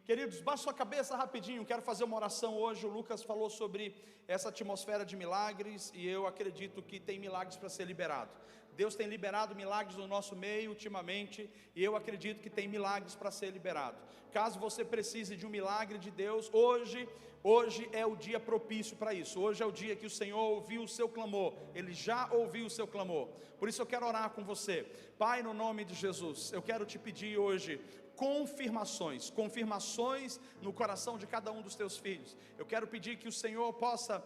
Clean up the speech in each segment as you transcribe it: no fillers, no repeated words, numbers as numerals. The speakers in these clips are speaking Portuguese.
Queridos, baixe sua cabeça rapidinho, quero fazer uma oração hoje. O Lucas falou sobre essa atmosfera de milagres, e eu acredito que tem milagres para ser liberado. Deus tem liberado milagres no nosso meio ultimamente, e eu acredito que tem milagres para ser liberado. Caso você precise de um milagre de Deus, hoje é o dia propício para isso. Hoje é o dia que o Senhor ouviu o seu clamor, Ele já ouviu o seu clamor. Por isso eu quero orar com você. Pai, no nome de Jesus, eu quero te pedir hoje confirmações no coração de cada um dos teus filhos. Eu quero pedir que o Senhor possa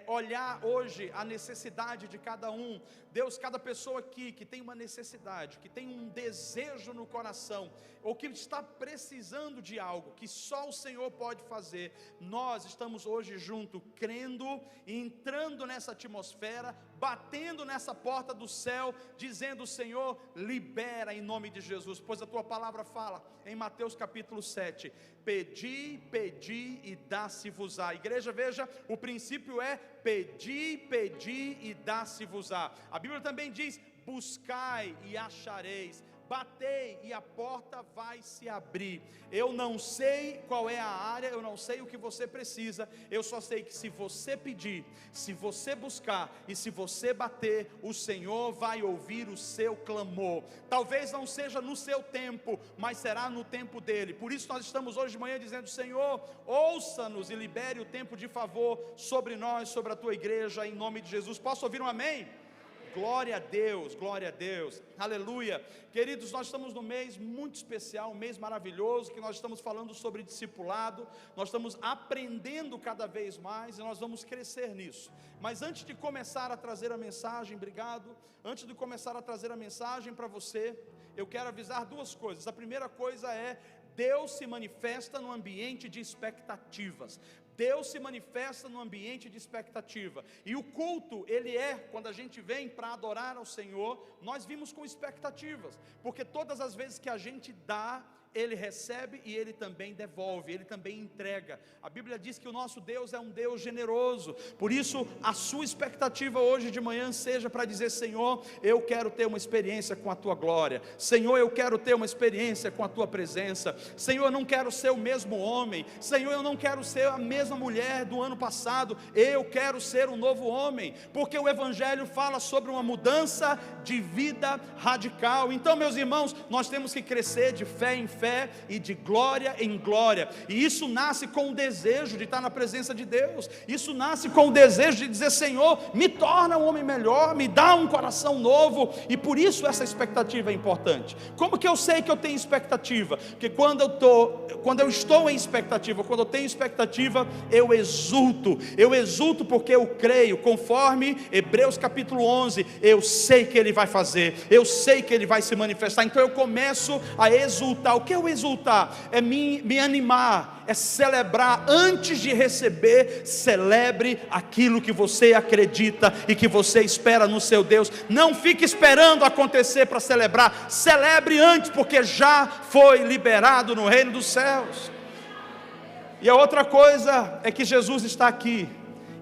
olhar hoje a necessidade de cada um. Deus, cada pessoa aqui que tem uma necessidade, que tem um desejo no coração, ou que está precisando de algo que só o Senhor pode fazer, nós estamos hoje juntos, crendo e entrando nessa atmosfera, batendo nessa porta do céu, dizendo: Senhor, libera em nome de Jesus, pois a tua palavra fala em Mateus capítulo 7, pedi e dá-se-vos-á. Igreja, veja, o princípio é pedi e dá-se-vos-á. A Bíblia também diz: buscai e achareis, batei e a porta vai se abrir. Eu não sei qual é a área, eu não sei o que você precisa, eu só sei que se você pedir, se você buscar e se você bater, o Senhor vai ouvir o seu clamor. Talvez não seja no seu tempo, mas será no tempo dele. Por isso nós estamos hoje de manhã dizendo: Senhor, ouça-nos e libere o tempo de favor sobre nós, sobre a tua igreja, em nome de Jesus. Posso ouvir um amém? Glória a Deus, aleluia. Queridos, nós estamos num mês muito especial, um mês maravilhoso, que nós estamos falando sobre discipulado, nós estamos aprendendo cada vez mais, e nós vamos crescer nisso. Mas antes de começar a trazer a mensagem, antes de começar a trazer a mensagem para você, eu quero avisar duas coisas. A primeira coisa é: Deus se manifesta no ambiente de expectativas. Deus se manifesta no ambiente de expectativa. E o culto, quando a gente vem para adorar ao Senhor, nós vimos com expectativas, porque todas as vezes que a gente dá, Ele recebe e Ele também devolve, Ele também entrega. A Bíblia diz que o nosso Deus é um Deus generoso. Por isso, a sua expectativa hoje de manhã seja para dizer: Senhor, eu quero ter uma experiência com a Tua glória. Senhor, eu quero ter uma experiência com a Tua presença. Senhor, eu não quero ser o mesmo homem. Senhor, eu não quero ser a mesma mulher do ano passado. Eu quero ser um novo homem, porque o Evangelho fala sobre uma mudança de vida radical. Então, meus irmãos, nós temos que crescer de fé em fé e de glória em glória, e isso nasce com o desejo de estar na presença de Deus. Isso nasce com o desejo de dizer: Senhor, me torna um homem melhor, me dá um coração novo. E por isso essa expectativa é importante. Como que eu sei que eu tenho expectativa? Porque quando eu estou em expectativa, quando eu tenho expectativa, eu exulto porque eu creio, conforme Hebreus capítulo 11, eu sei que Ele vai fazer, eu sei que Ele vai se manifestar. Então eu começo a exultar. O que é o exultar? É me animar, é celebrar. Antes de receber, celebre aquilo que você acredita e que você espera no seu Deus. Não fique esperando acontecer para celebrar, celebre antes, porque já foi liberado no reino dos céus. E a outra coisa é que Jesus está aqui,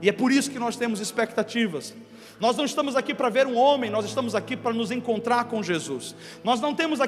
e é por isso que nós temos expectativas. Nós não estamos aqui para ver um homem, nós estamos aqui para nos encontrar com Jesus. Nós não estamos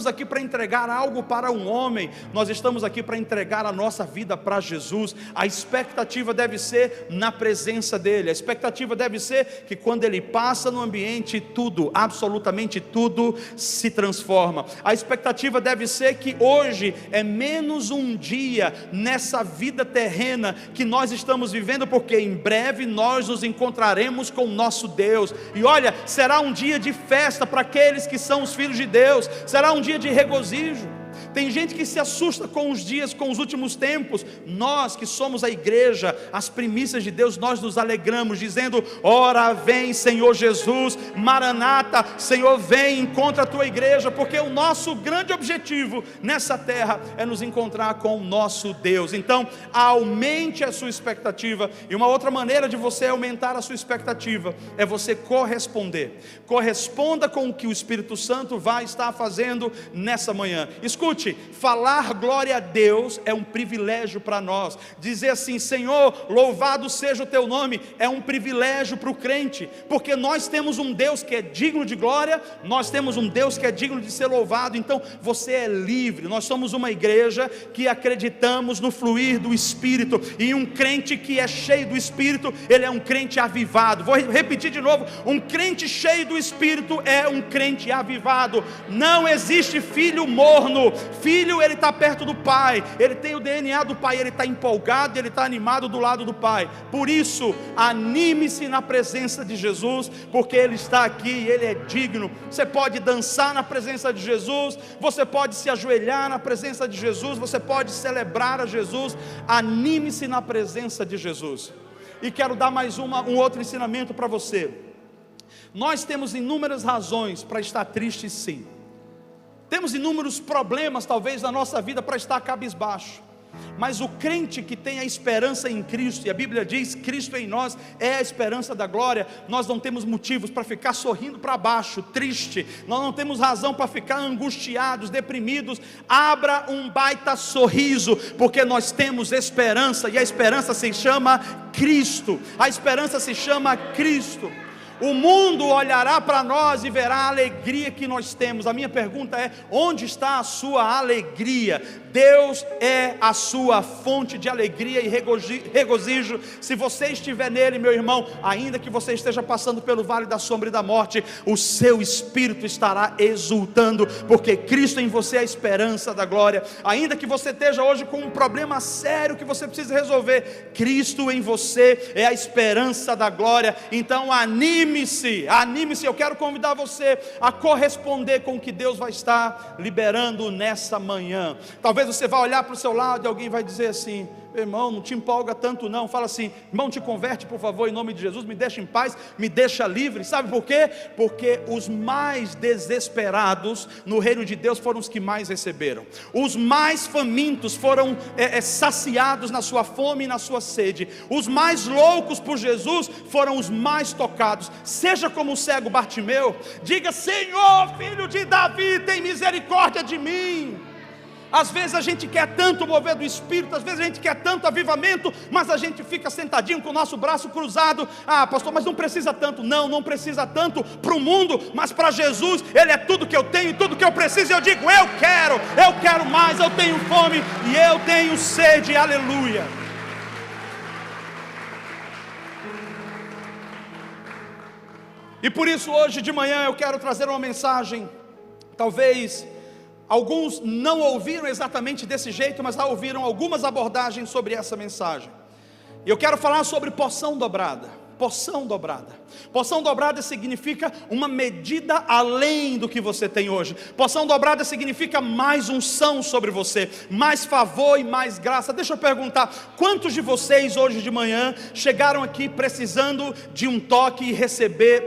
aqui para entregar algo para um homem, nós estamos aqui para entregar a nossa vida para Jesus. A expectativa deve ser na presença dEle, a expectativa deve ser que quando Ele passa no ambiente, tudo, absolutamente tudo se transforma. A expectativa deve ser que hoje é menos um dia nessa vida terrena que nós estamos vivendo, porque em breve nós nos encontraremos com o nosso Deus. E olha, será um dia de festa para aqueles que são os filhos de Deus, será um dia de regozijo. Tem gente que se assusta com os dias, com os últimos tempos. Nós que somos a igreja, as primícias de Deus, nós nos alegramos, dizendo: ora vem Senhor Jesus, Maranata, Senhor vem, encontra a tua igreja, porque o nosso grande objetivo nessa terra é nos encontrar com o nosso Deus. Então, aumente a sua expectativa, e uma outra maneira de você aumentar a sua expectativa, é você corresponda com o que o Espírito Santo vai estar fazendo nessa manhã. Escute, Escute, falar glória a Deus é um privilégio para nós. Dizer assim: Senhor, louvado seja o teu nome, é um privilégio para o crente, porque nós temos um Deus que é digno de glória, nós temos um Deus que é digno de ser louvado. Então você é livre. Nós somos uma igreja que acreditamos no fluir do Espírito, e um crente que é cheio do Espírito, ele é um crente avivado. Vou repetir de novo: um crente cheio do Espírito é um crente avivado. Não existe filho morno. Filho, ele está perto do pai, ele tem o DNA do pai, ele está empolgado, ele está animado do lado do pai. Por isso, anime-se na presença de Jesus, porque ele está aqui e ele é digno. Você pode dançar na presença de Jesus, você pode se ajoelhar na presença de Jesus, você pode celebrar a Jesus. Anime-se na presença de Jesus. E quero dar mais um outro ensinamento para você. Nós temos inúmeras razões para estar tristes, sim. Temos inúmeros problemas talvez na nossa vida para estar cabisbaixo. Mas o crente que tem a esperança em Cristo, e a Bíblia diz: Cristo em nós é a esperança da glória. Nós não temos motivos para ficar sorrindo para baixo, triste. Nós não temos razão para ficar angustiados, deprimidos. Abra um baita sorriso, porque nós temos esperança, e a esperança se chama Cristo. A esperança se chama Cristo. O mundo olhará para nós e verá a alegria que nós temos. A minha pergunta é: onde está a sua alegria? Deus é a sua fonte de alegria e regozijo. Se você estiver nele, meu irmão, ainda que você esteja passando pelo vale da sombra e da morte, o seu espírito estará exultando, porque Cristo em você é a esperança da glória. Ainda que você esteja hoje com um problema sério que você precisa resolver, Cristo em você é a esperança da glória. Então anime-se, anime-se. Eu quero convidar você a corresponder com o que Deus vai estar liberando nessa manhã. Talvez você vai olhar para o seu lado e alguém vai dizer assim: irmão, não te empolga tanto não. Fala assim: irmão, te converte por favor, em nome de Jesus, me deixa em paz, me deixa livre. Sabe por quê? Porque os mais desesperados no reino de Deus foram os que mais receberam. Os mais famintos foram saciados na sua fome e na sua sede. Os mais loucos por Jesus foram os mais tocados. Seja como o cego Bartimeu, diga: Senhor, filho de Davi, tem misericórdia de mim. Às vezes a gente quer tanto mover do Espírito, às vezes a gente quer tanto avivamento, mas a gente fica sentadinho com o nosso braço cruzado. Ah, pastor, mas não precisa tanto. Não precisa tanto para o mundo, mas para Jesus, Ele é tudo que eu tenho, tudo que eu preciso. E eu digo: eu quero mais, eu tenho fome e eu tenho sede. Aleluia. E por isso hoje de manhã eu quero trazer uma mensagem. Talvez alguns não ouviram exatamente desse jeito, mas já ouviram algumas abordagens sobre essa mensagem. E eu quero falar sobre porção dobrada. Porção dobrada. Porção dobrada significa uma medida além do que você tem hoje. Porção dobrada significa mais unção sobre você, mais favor e mais graça. Deixa eu perguntar: quantos de vocês hoje de manhã chegaram aqui precisando de um toque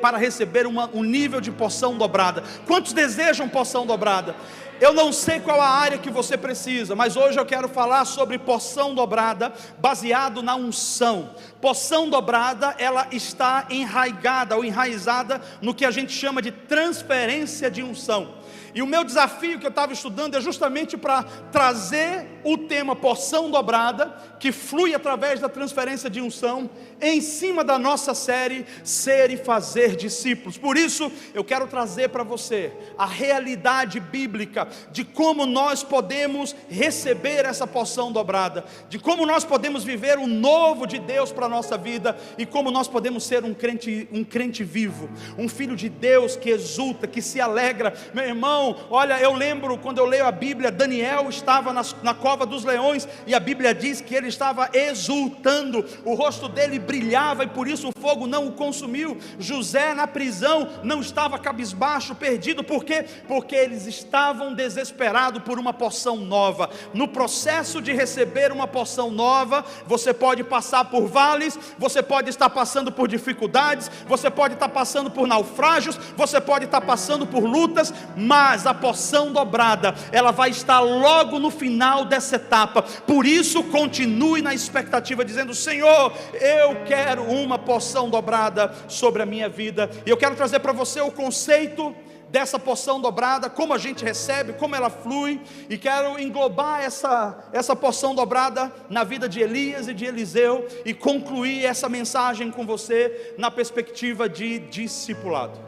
para receber um nível de porção dobrada? Quantos desejam porção dobrada? Eu não sei qual a área que você precisa, mas hoje eu quero falar sobre porção dobrada, baseado na unção. Porção dobrada, ela está enraizada ou enraizada no que a gente chama de transferência de unção. E o meu desafio que eu estava estudando é justamente para trazer o tema porção dobrada, que flui através da transferência de unção, em cima da nossa série Ser e Fazer Discípulos. Por isso eu quero trazer para você a realidade bíblica de como nós podemos receber essa porção dobrada, de como nós podemos viver o novo de Deus para a nossa vida, e como nós podemos ser um crente vivo, um filho de Deus que exulta, que se alegra. Meu irmão, olha, eu lembro quando eu leio a Bíblia, Daniel estava na cova dos leões, e a Bíblia diz que ele estava exultando, o rosto dele brilhava, e por isso o fogo não o consumiu. José na prisão não estava cabisbaixo, perdido. Por quê? Porque eles estavam desesperados por uma porção nova. No processo de receber uma porção nova, você pode passar por vales, você pode estar passando por dificuldades, você pode estar passando por naufrágios, você pode estar passando por lutas, mas a porção dobrada, ela vai estar logo no final dessa etapa. Por isso continue na expectativa, dizendo: Senhor, eu quero uma porção dobrada sobre a minha vida. E eu quero trazer para você o conceito dessa porção dobrada, como a gente recebe, como ela flui, e quero englobar essa porção dobrada na vida de Elias e de Eliseu, e concluir essa mensagem com você na perspectiva de discipulado.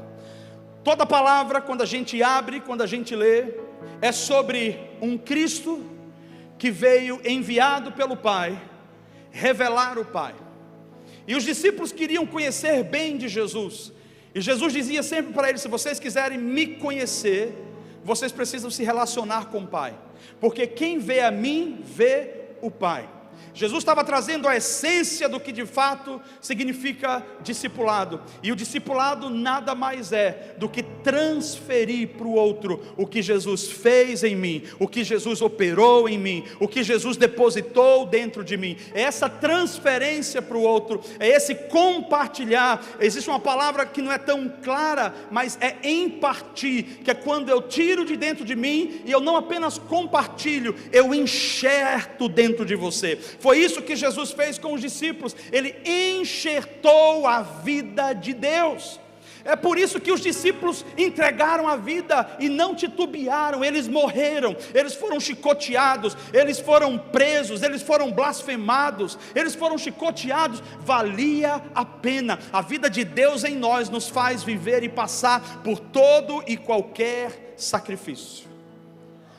Toda palavra, quando a gente abre, quando a gente lê, é sobre um Cristo que veio enviado pelo Pai, revelar o Pai. E os discípulos queriam conhecer bem de Jesus, e Jesus dizia sempre para eles: se vocês quiserem me conhecer, vocês precisam se relacionar com o Pai, porque quem vê a mim, vê o Pai. Jesus estava trazendo a essência do que de fato significa discipulado, e o discipulado nada mais é do que transferir para o outro o que Jesus fez em mim, o que Jesus operou em mim, o que Jesus depositou dentro de mim. É essa transferência para o outro, é esse compartilhar. Existe uma palavra que não é tão clara, mas é impartir, que é quando eu tiro de dentro de mim e eu não apenas compartilho, eu enxerto dentro de você. Foi isso que Jesus fez com os discípulos, ele enxertou a vida de Deus. É por isso que os discípulos entregaram a vida e não titubearam. Eles morreram, eles foram chicoteados, eles foram presos, eles foram blasfemados, eles foram chicoteados. Valia a pena. A vida de Deus em nós nos faz viver e passar por todo e qualquer sacrifício.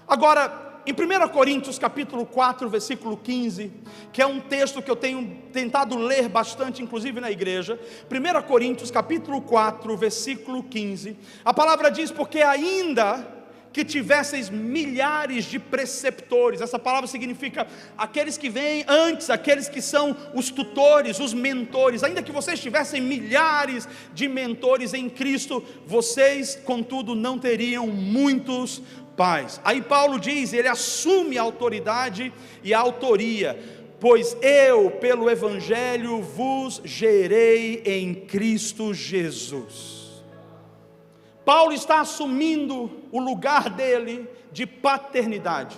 Agora, em 1 Coríntios capítulo 4, versículo 15, que é um texto que eu tenho tentado ler bastante, inclusive na igreja. 1 Coríntios capítulo 4, versículo 15, a palavra diz: porque ainda que tivesseis milhares de preceptores. Essa palavra significa aqueles que vêm antes, aqueles que são os tutores, os mentores. Ainda que vocês tivessem milhares de mentores em Cristo, vocês contudo não teriam muitos pais. Aí Paulo diz, ele assume a autoridade e a autoria: pois eu pelo Evangelho vos gerei em Cristo Jesus. Paulo está assumindo o lugar dele de paternidade.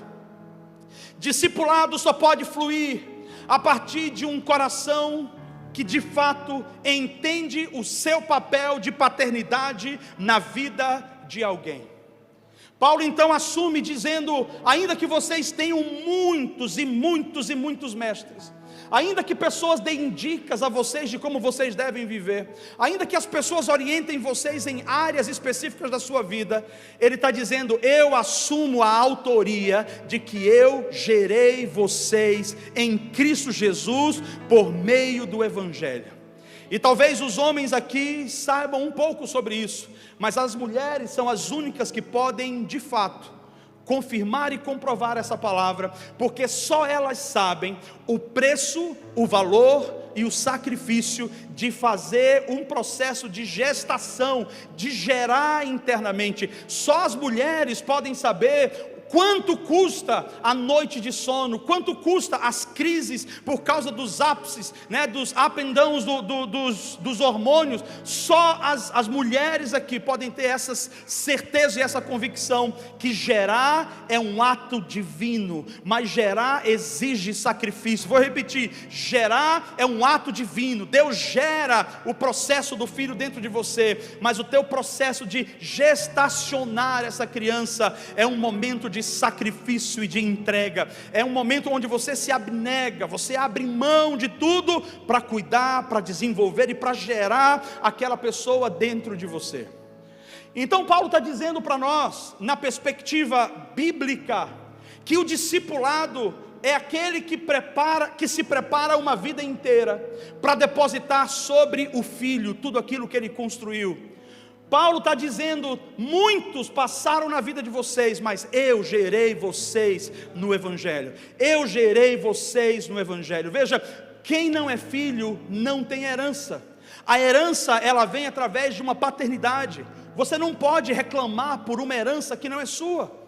Discipulado só pode fluir a partir de um coração que de fato entende o seu papel de paternidade na vida de alguém. Paulo então assume dizendo: ainda que vocês tenham muitos e muitos e muitos mestres, ainda que pessoas deem dicas a vocês de como vocês devem viver, ainda que as pessoas orientem vocês em áreas específicas da sua vida, ele está dizendo: eu assumo a autoria de que eu gerei vocês em Cristo Jesus por meio do Evangelho. E talvez os homens aqui saibam um pouco sobre isso, mas as mulheres são as únicas que podem de fato confirmar e comprovar essa palavra, porque só elas sabem o preço, o valor e o sacrifício de fazer um processo de gestação, de gerar internamente. Só as mulheres podem saber quanto custa a noite de sono, quanto custa as crises por causa dos ápices, dos up and downs dos hormônios. Só as mulheres aqui podem ter essa certeza e essa convicção que gerar é um ato divino, mas gerar exige sacrifício. Vou repetir: gerar é um ato divino. Deus gera o processo do filho dentro de você, mas o teu processo de gestacionar essa criança é um momento de sacrifício e de entrega. É um momento onde você se abnega, você abre mão de tudo para cuidar, para desenvolver e para gerar aquela pessoa dentro de você. Então Paulo está dizendo para nós, na perspectiva bíblica, que o discipulado é aquele que se prepara uma vida inteira para depositar sobre o filho tudo aquilo que ele construiu. Paulo está dizendo: muitos passaram na vida de vocês, mas eu gerei vocês no Evangelho. Eu gerei vocês no Evangelho. Veja, quem não é filho não tem herança. A herança, ela vem através de uma paternidade. Você não pode reclamar por uma herança que não é sua.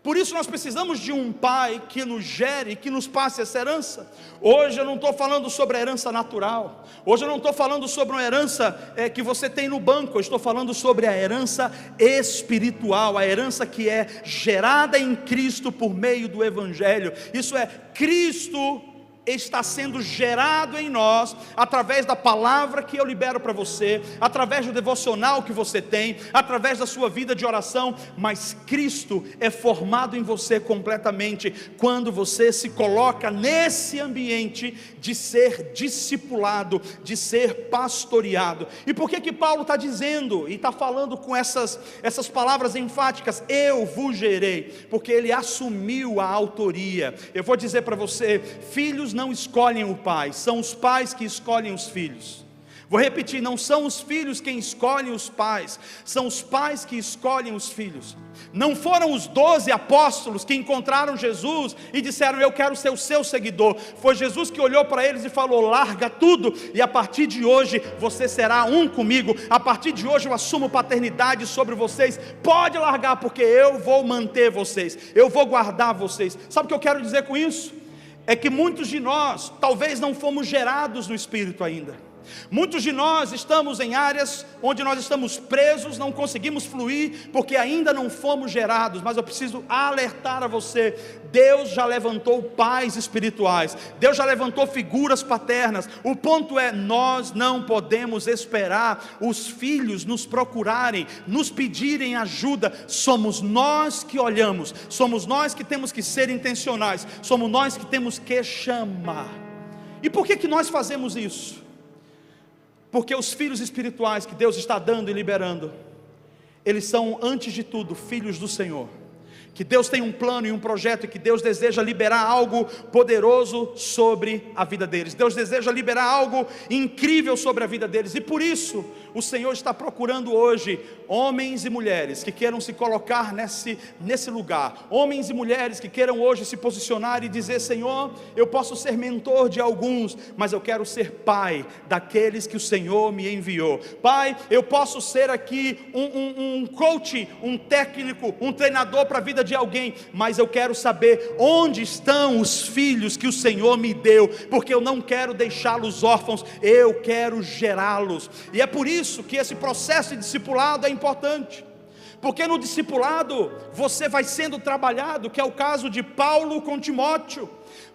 Por isso nós precisamos de um pai que nos gere, que nos passe essa herança. Hoje eu não estou falando sobre a herança natural. Hoje eu não estou falando sobre uma herança que você tem no banco. Eu estou falando sobre a herança espiritual, a herança que é gerada em Cristo por meio do Evangelho. Isso é, Cristo está sendo gerado em nós, através da palavra que eu libero para você, através do devocional que você tem, através da sua vida de oração, mas Cristo é formado em você completamente, quando você se coloca nesse ambiente de ser discipulado, de ser pastoreado. E por que Paulo está dizendo, e está falando com essas palavras enfáticas, eu vos gerei? Porque ele assumiu a autoria. Eu vou dizer para você, filhos não escolhem o pai, são os pais que escolhem os filhos. Vou repetir, não são os filhos quem escolhem os pais, são os pais que escolhem os filhos. Não foram os 12 apóstolos que encontraram Jesus e disseram, eu quero ser o seu seguidor. Foi Jesus que olhou para eles e falou, larga tudo, e a partir de hoje você será um comigo. A partir de hoje eu assumo paternidade sobre vocês. Pode largar, porque eu vou manter vocês, eu vou guardar vocês. Sabe o que eu quero dizer com isso? É que muitos de nós talvez não fomos gerados no Espírito ainda. Muitos de nós estamos em áreas onde nós estamos presos, não conseguimos fluir, porque ainda não fomos gerados. Mas eu preciso alertar a você, Deus já levantou pais espirituais, Deus já levantou figuras paternas. O ponto é, nós não podemos esperar os filhos nos procurarem, nos pedirem ajuda. Somos nós que olhamos, somos nós que temos que ser intencionais, somos nós que temos que chamar. E por que nós fazemos isso? Porque os filhos espirituais que Deus está dando e liberando, eles são antes de tudo filhos do Senhor, que Deus tem um plano e um projeto, e que Deus deseja liberar algo poderoso sobre a vida deles. Deus deseja liberar algo incrível sobre a vida deles, e por isso o Senhor está procurando hoje homens e mulheres que queiram se colocar nesse lugar, homens e mulheres que queiram hoje se posicionar e dizer, Senhor, eu posso ser mentor de alguns, mas eu quero ser pai daqueles que o Senhor me enviou. Pai, eu posso ser aqui um coach, um técnico, um treinador para a vida de alguém, mas eu quero saber onde estão os filhos que o Senhor me deu, porque eu não quero deixá-los órfãos, eu quero gerá-los. E é por isso que esse processo de discipulado é importante, porque no discipulado você vai sendo trabalhado, que é o caso de Paulo com Timóteo.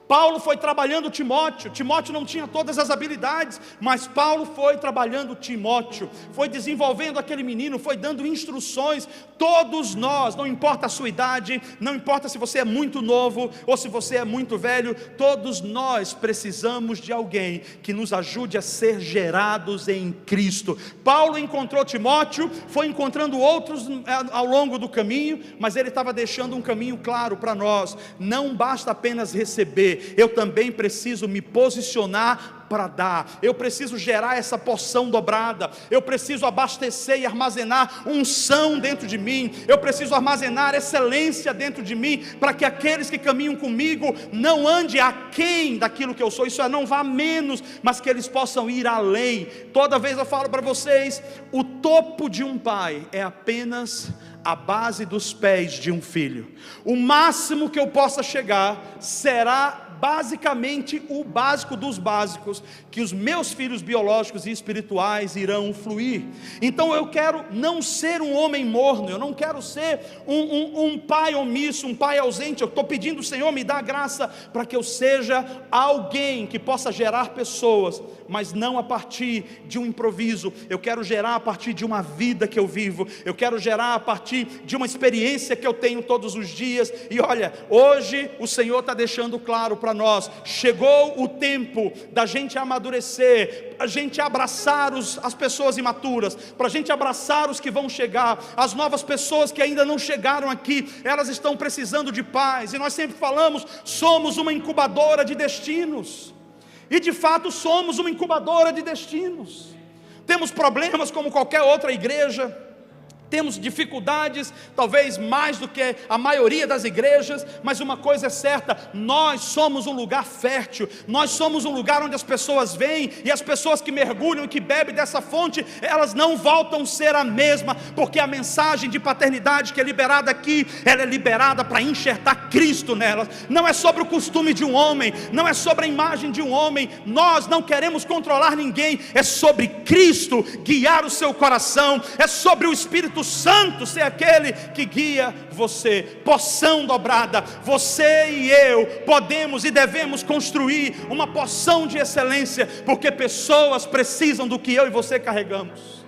Paulo foi trabalhando Timóteo. Timóteo não tinha todas as habilidades, mas Paulo foi trabalhando Timóteo, foi desenvolvendo aquele menino, foi dando instruções. Todos nós, não importa a sua idade, não importa se você é muito novo ou se você é muito velho, todos nós precisamos de alguém que nos ajude a ser gerados em Cristo. Paulo encontrou Timóteo, foi encontrando outros ao longo do caminho, mas ele estava deixando um caminho claro para nós. Não basta apenas receber, eu também preciso me posicionar para dar. Eu preciso gerar essa porção dobrada, eu preciso abastecer e armazenar unção dentro de mim, eu preciso armazenar excelência dentro de mim, para que aqueles que caminham comigo não andem aquém daquilo que eu sou, isso é, não vá menos, mas que eles possam ir além. Toda vez eu falo para vocês, o topo de um pai é apenas a base dos pés de um filho. O máximo que eu possa chegar será basicamente o básico dos básicos, que os meus filhos biológicos e espirituais irão fluir. Então eu quero não ser um homem morno, eu não quero ser um pai omisso, um pai ausente. Eu estou pedindo, Senhor, me dá graça para que eu seja alguém que possa gerar pessoas, mas não a partir de um improviso. Eu quero gerar a partir de uma vida que eu vivo, eu quero gerar a partir de uma experiência que eu tenho todos os dias. E olha, hoje o Senhor está deixando claro para nós, chegou o tempo da gente amadurecer, a gente abraçar as pessoas imaturas, para a gente abraçar os que vão chegar, as novas pessoas que ainda não chegaram aqui, elas estão precisando de paz. E nós sempre falamos, somos uma incubadora de destinos, e de fato somos uma incubadora de destinos. Temos problemas como qualquer outra igreja, temos dificuldades, talvez mais do que a maioria das igrejas, mas uma coisa é certa, nós somos um lugar fértil, nós somos um lugar onde as pessoas vêm, e as pessoas que mergulham e que bebem dessa fonte, elas não voltam a ser a mesma, porque a mensagem de paternidade que é liberada aqui, ela é liberada para enxertar Cristo nelas. Não é sobre o costume de um homem, não é sobre a imagem de um homem, nós não queremos controlar ninguém, é sobre Cristo guiar o seu coração, é sobre o Espírito Espírito Santo ser aquele que guia você. Porção dobrada. Você e eu podemos e devemos construir uma porção de excelência, porque pessoas precisam do que eu e você carregamos.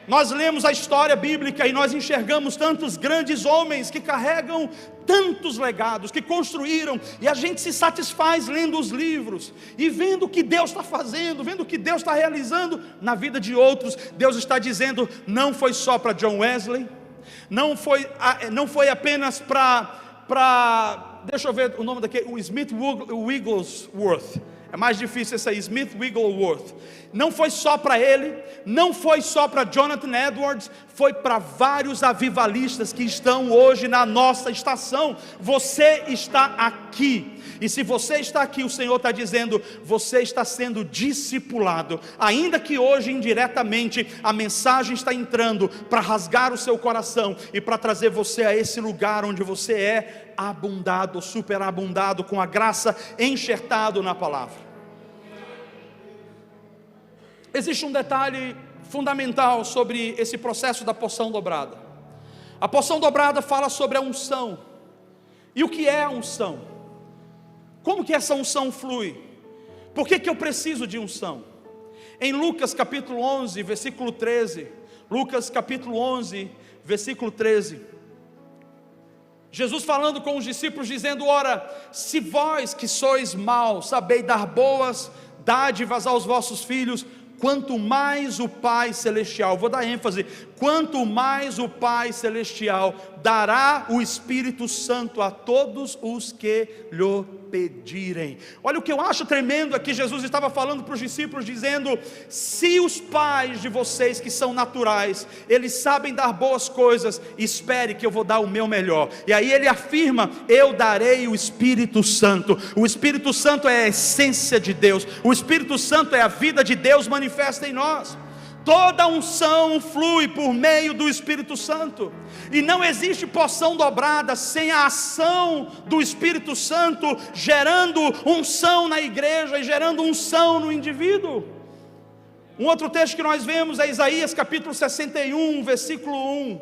Nós lemos a história bíblica e nós enxergamos tantos grandes homens que carregam tantos legados, que construíram, e a gente se satisfaz lendo os livros e vendo o que Deus está fazendo, vendo o que Deus está realizando na vida de outros. Deus está dizendo: não foi só para John Wesley, não foi apenas para deixa eu ver o nome daquele, o Smith Wigglesworth. É mais difícil esse aí, Smith Wigglesworth. Não foi só para ele, não foi só para Jonathan Edwards, foi para vários avivalistas que estão hoje na nossa estação. Você está aqui, e se você está aqui, o Senhor está dizendo: você está sendo discipulado, ainda que hoje indiretamente a mensagem está entrando para rasgar o seu coração e para trazer você a esse lugar onde você é abundado, superabundado, com a graça enxertado na palavra. Existe um detalhe fundamental sobre esse processo da porção dobrada. A porção dobrada fala sobre a unção. E o que é a unção? Como que essa unção flui? Por que eu preciso de unção? Em Lucas capítulo 11, versículo 13, Lucas capítulo 11, versículo 13, Jesus falando com os discípulos, dizendo: ora, se vós que sois maus sabeis dar boas dádivas aos vossos filhos, quanto mais o Pai Celestial, vou dar ênfase, quanto mais o Pai Celestial dará o Espírito Santo a todos os que lhe pedirem. Olha o que eu acho tremendo aqui. Jesus estava falando para os discípulos, dizendo: se os pais de vocês que são naturais, eles sabem dar boas coisas, espere que eu vou dar o meu melhor. E aí ele afirma: eu darei o Espírito Santo. O Espírito Santo é a essência de Deus, o Espírito Santo é a vida de Deus manifesta em nós. Toda unção flui por meio do Espírito Santo, e não existe porção dobrada sem a ação do Espírito Santo, gerando unção na igreja e gerando unção no indivíduo. Um outro texto que nós vemos é Isaías capítulo 61, versículo 1.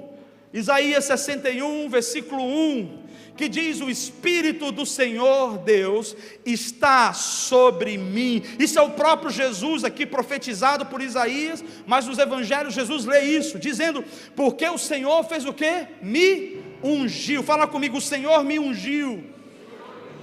Isaías 61, versículo 1, que diz: o Espírito do Senhor Deus está sobre mim. Isso é o próprio Jesus aqui profetizado por Isaías, mas nos evangelhos Jesus lê isso, dizendo: porque o Senhor fez o quê? Me ungiu. Fala comigo: o Senhor me ungiu.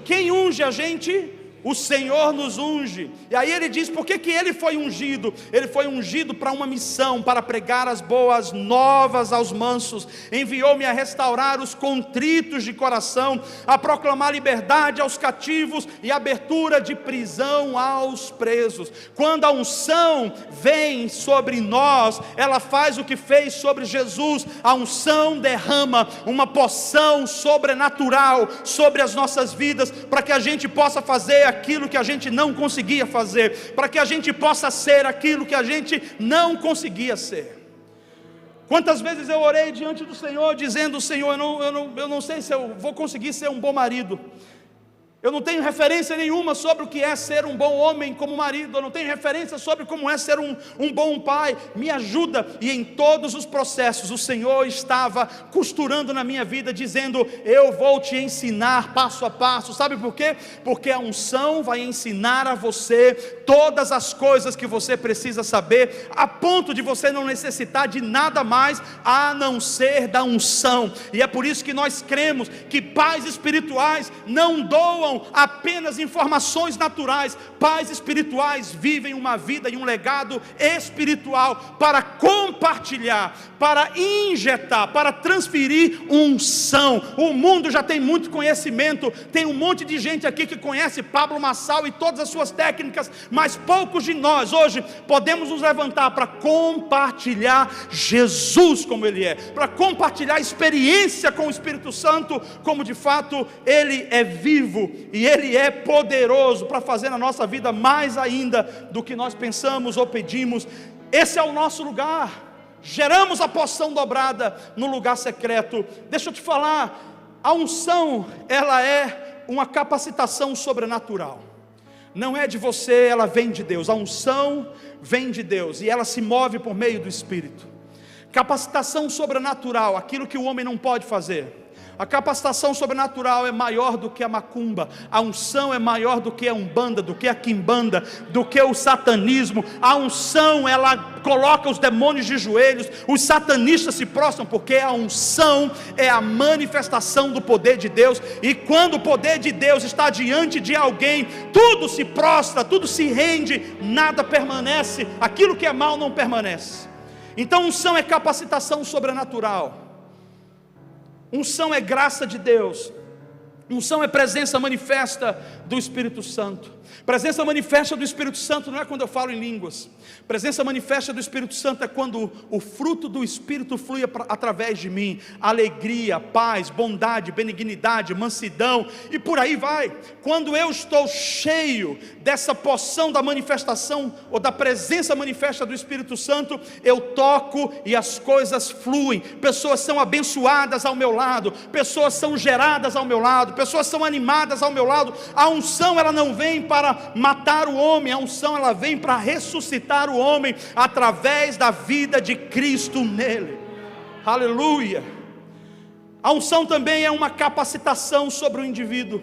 Quem unge a gente? O Senhor nos unge. E aí ele diz: por que ele foi ungido? Ele foi ungido para uma missão, para pregar as boas novas aos mansos. Enviou-me a restaurar os contritos de coração, a proclamar liberdade aos cativos e abertura de prisão aos presos. Quando a unção vem sobre nós, ela faz o que fez sobre Jesus. A unção derrama uma porção sobrenatural sobre as nossas vidas, para que a gente possa fazer aquilo que a gente não conseguia fazer, para que a gente possa ser aquilo que a gente não conseguia ser. Quantas vezes eu orei diante do Senhor, dizendo: Senhor, eu não sei se eu vou conseguir ser um bom marido. Eu não tenho referência nenhuma sobre o que é ser um bom homem como marido. Eu não tenho referência sobre como é ser um bom pai. Me ajuda. E em todos os processos o Senhor estava costurando na minha vida, dizendo: eu vou te ensinar passo a passo. Sabe por quê? Porque a unção vai ensinar a você todas as coisas que você precisa saber, a ponto de você não necessitar de nada mais a não ser da unção. E é por isso que nós cremos que pais espirituais não doam apenas informações naturais. Pais espirituais vivem uma vida e um legado espiritual para compartilhar, para injetar, para transferir unção. O mundo já tem muito conhecimento, tem um monte de gente aqui que conhece Pablo Marçal e todas as suas técnicas, mas poucos de nós hoje podemos nos levantar para compartilhar Jesus como Ele é, para compartilhar a experiência com o Espírito Santo, como de fato Ele é vivo e Ele é poderoso para fazer na nossa vida mais ainda do que nós pensamos ou pedimos. Esse é o nosso lugar. Geramos a porção dobrada no lugar secreto. Deixa eu te falar, a unção, ela é uma capacitação sobrenatural. Não é de você, ela vem de Deus. A unção vem de Deus e ela se move por meio do Espírito. Capacitação sobrenatural, aquilo que o homem não pode fazer. A capacitação sobrenatural é maior do que a macumba, a unção é maior do que a umbanda, do que a quimbanda, do que o satanismo. A unção, ela coloca os demônios de joelhos, os satanistas se prostram, porque a unção é a manifestação do poder de Deus, e quando o poder de Deus está diante de alguém, tudo se prostra, tudo se rende, nada permanece, aquilo que é mal não permanece. Então unção é capacitação sobrenatural. Unção é graça de Deus. Unção é presença manifesta do Espírito Santo. Presença manifesta do Espírito Santo não é quando eu falo em línguas. Presença manifesta do Espírito Santo é quando o fruto do Espírito flui através de mim. Alegria, paz, bondade, benignidade, mansidão e por aí vai. Quando eu estou cheio dessa porção da manifestação ou da presença manifesta do Espírito Santo, eu toco e as coisas fluem. Pessoas são abençoadas ao meu lado, pessoas são geradas ao meu lado, pessoas são animadas ao meu lado. A unção, ela não vem para matar o homem, a unção, ela vem para ressuscitar o homem através da vida de Cristo nele. Aleluia. A unção também é uma capacitação sobre o indivíduo,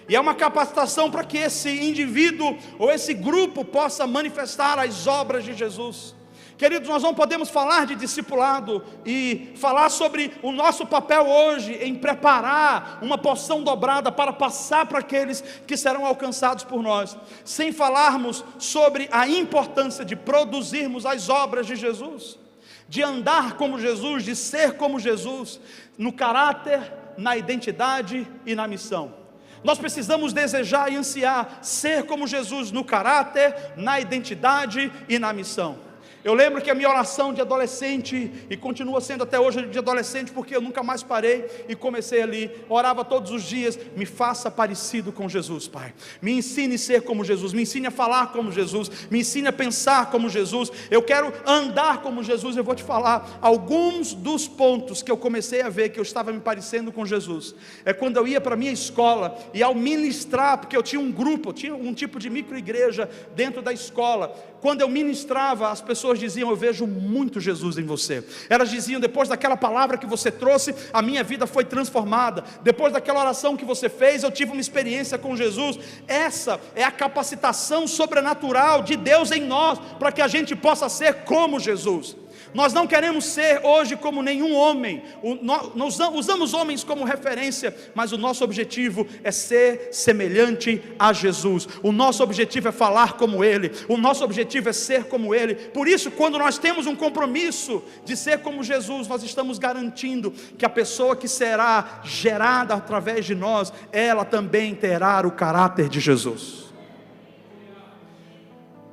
e é uma capacitação para que esse indivíduo ou esse grupo possa manifestar as obras de Jesus. Queridos, nós não podemos falar de discipulado e falar sobre o nosso papel hoje em preparar uma porção dobrada para passar para aqueles que serão alcançados por nós, sem falarmos sobre a importância de produzirmos as obras de Jesus, de andar como Jesus, de ser como Jesus, no caráter, na identidade e na missão. Nós precisamos desejar e ansiar ser como Jesus no caráter, na identidade e na missão. Eu lembro que a minha oração de adolescente, e continua sendo até hoje de adolescente, porque eu nunca mais parei e comecei ali, orava todos os dias: me faça parecido com Jesus, Pai, me ensine a ser como Jesus, me ensine a falar como Jesus, me ensine a pensar como Jesus, eu quero andar como Jesus. Eu vou te falar, alguns dos pontos que eu comecei a ver que eu estava me parecendo com Jesus, é quando eu ia para a minha escola, e ao ministrar, porque eu tinha um grupo, eu tinha um tipo de micro-igreja dentro da escola, quando eu ministrava, as pessoas diziam: eu vejo muito Jesus em você. Elas diziam: depois daquela palavra que você trouxe, a minha vida foi transformada. Depois daquela oração que você fez, eu tive uma experiência com Jesus. Essa é a capacitação sobrenatural de Deus em nós, para que a gente possa ser como Jesus. Nós não queremos ser hoje como nenhum homem, nós usamos homens como referência, mas o nosso objetivo é ser semelhante a Jesus. O nosso objetivo é falar como Ele, o nosso objetivo é ser como Ele. Por isso, quando nós temos um compromisso de ser como Jesus, nós estamos garantindo que a pessoa que será gerada através de nós, ela também terá o caráter de Jesus.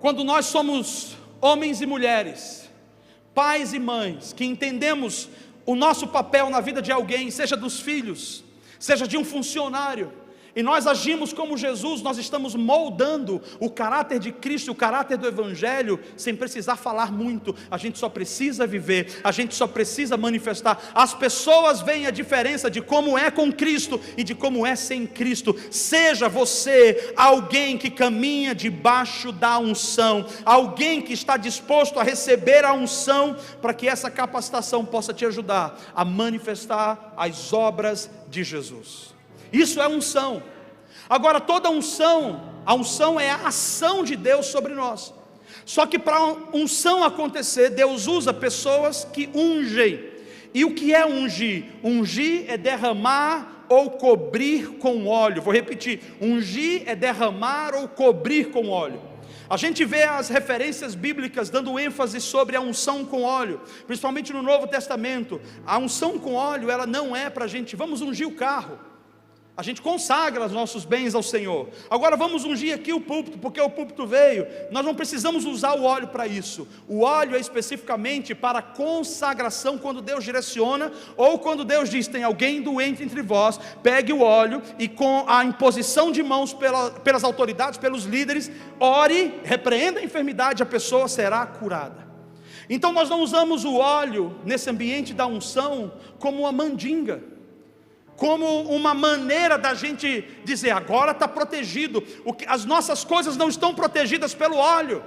Quando nós somos homens e mulheres, pais e mães, que entendemos o nosso papel na vida de alguém, seja dos filhos, seja de um funcionário, e nós agimos como Jesus, nós estamos moldando o caráter de Cristo, o caráter do Evangelho, sem precisar falar muito. A gente só precisa viver, a gente só precisa manifestar. As pessoas veem a diferença de como é com Cristo e de como é sem Cristo. Seja você alguém que caminha debaixo da unção, alguém que está disposto a receber a unção, para que essa capacitação possa te ajudar a manifestar as obras de Jesus. Isso é unção. Agora, toda unção, a unção é a ação de Deus sobre nós. Só que para a unção acontecer, Deus usa pessoas que ungem. E o que é ungir? Ungir é derramar ou cobrir com óleo. Vou repetir: ungir é derramar ou cobrir com óleo. A gente vê as referências bíblicas dando ênfase sobre a unção com óleo, principalmente no Novo Testamento. A unção com óleo, ela não é para a gente, vamos ungir o carro. A gente consagra os nossos bens ao Senhor. Agora vamos ungir aqui o púlpito, porque o púlpito veio. Nós não precisamos usar o óleo para isso. O óleo é especificamente para consagração, quando Deus direciona, ou quando Deus diz: tem alguém doente entre vós, pegue o óleo e com a imposição de mãos pelas autoridades, pelos líderes, ore, repreenda a enfermidade, a pessoa será curada. Então nós não usamos o óleo nesse ambiente da unção como uma mandinga, como uma maneira da gente dizer: agora está protegido. As nossas coisas não estão protegidas pelo óleo.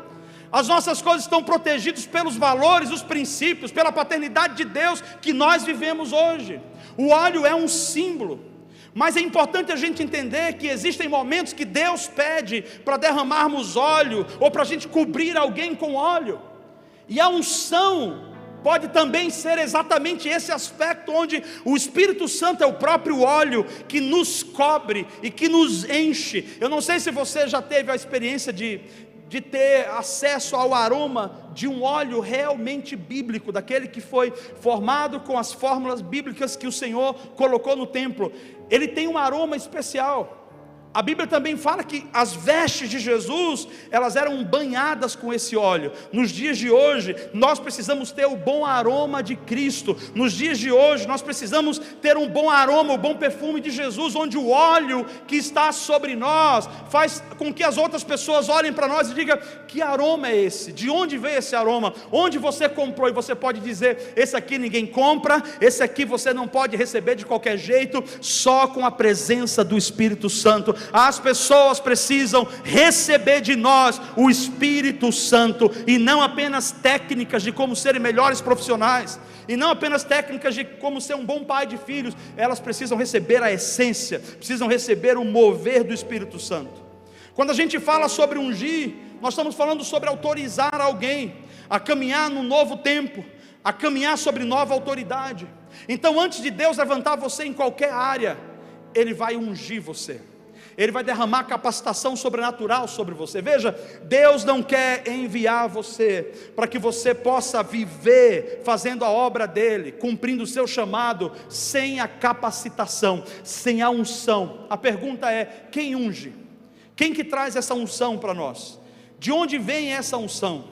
As nossas coisas estão protegidas pelos valores, os princípios, pela paternidade de Deus que nós vivemos hoje. O óleo é um símbolo, mas é importante a gente entender que existem momentos que Deus pede para derramarmos óleo, ou para a gente cobrir alguém com óleo, e a unção pode também ser exatamente esse aspecto, onde o Espírito Santo é o próprio óleo que nos cobre e que nos enche. Eu não sei se você já teve a experiência de ter acesso ao aroma de um óleo realmente bíblico, daquele que foi formado com as fórmulas bíblicas que o Senhor colocou no templo. Ele tem um aroma especial. A Bíblia também fala que as vestes de Jesus, elas eram banhadas com esse óleo. Nos dias de hoje, nós precisamos ter o bom aroma de Cristo. Nos dias de hoje, nós precisamos ter um bom aroma, o bom perfume de Jesus, onde o óleo que está sobre nós faz com que as outras pessoas olhem para nós e digam: que aroma é esse? De onde veio esse aroma? Onde você comprou? E você pode dizer: esse aqui ninguém compra, esse aqui você não pode receber de qualquer jeito, só com a presença do Espírito Santo. As pessoas precisam receber de nós o Espírito Santo, e não apenas técnicas de como serem melhores profissionais, e não apenas técnicas de como ser um bom pai de filhos. Elas precisam receber a essência, precisam receber o mover do Espírito Santo. Quando a gente fala sobre ungir, nós estamos falando sobre autorizar alguém a caminhar no novo tempo, a caminhar sobre nova autoridade. Então, antes de Deus levantar você em qualquer área, Ele vai ungir você, Ele vai derramar capacitação sobrenatural sobre você. Veja, Deus não quer enviar você para que você possa viver fazendo a obra dEle, cumprindo o seu chamado, sem a capacitação, sem a unção. A pergunta é: quem unge? Quem que traz essa unção para nós? De onde vem essa unção?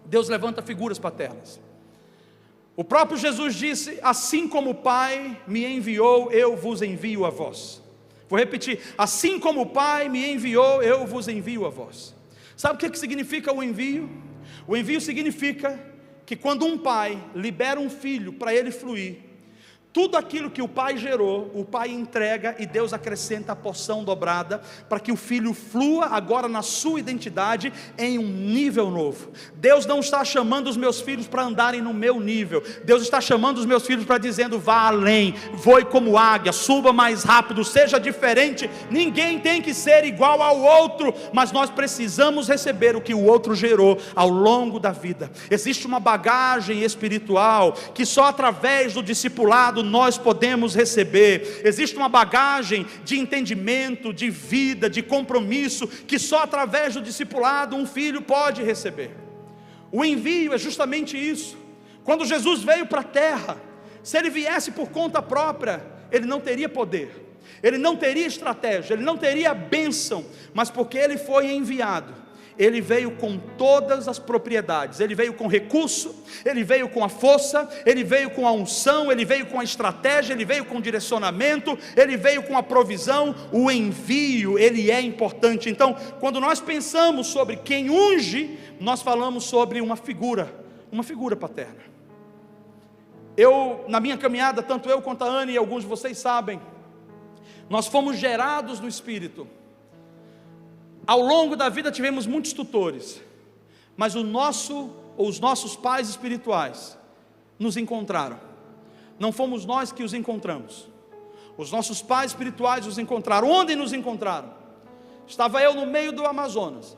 Deus levanta figuras paternas. O próprio Jesus disse: assim como o Pai me enviou, eu vos envio a vós. Vou repetir: assim como o Pai me enviou, eu vos envio a vós. Sabe o que significa o envio? O envio significa que quando um pai libera um filho para ele fluir, tudo aquilo que o pai gerou, o pai entrega, e Deus acrescenta a porção dobrada, para que o filho flua agora na sua identidade, em um nível novo. Deus não está chamando os meus filhos para andarem no meu nível. Deus está chamando os meus filhos para dizendo: vá além, voe como águia, suba mais rápido, seja diferente. Ninguém tem que ser igual ao outro, mas nós precisamos receber o que o outro gerou ao longo da vida. Existe uma bagagem espiritual que só através do discipulado nós podemos receber. Existe uma bagagem de entendimento, de vida, de compromisso, que só através do discipulado um filho pode receber. O envio é justamente isso. Quando Jesus veio para a terra, se ele viesse por conta própria, ele não teria poder, ele não teria estratégia, ele não teria bênção, mas porque ele foi enviado, ele veio com todas as propriedades. Ele veio com recurso, ele veio com a força, ele veio com a unção, ele veio com a estratégia, ele veio com o direcionamento, ele veio com a provisão. O envio, ele é importante. Então, quando nós pensamos sobre quem unge, nós falamos sobre uma figura paterna. Na minha caminhada, tanto eu quanto a Ana, e alguns de vocês sabem, nós fomos gerados no Espírito. Ao longo da vida tivemos muitos tutores, mas os nossos pais espirituais nos encontraram. Não fomos nós que os encontramos. Os nossos pais espirituais os encontraram. Onde nos encontraram? Estava eu no meio do Amazonas,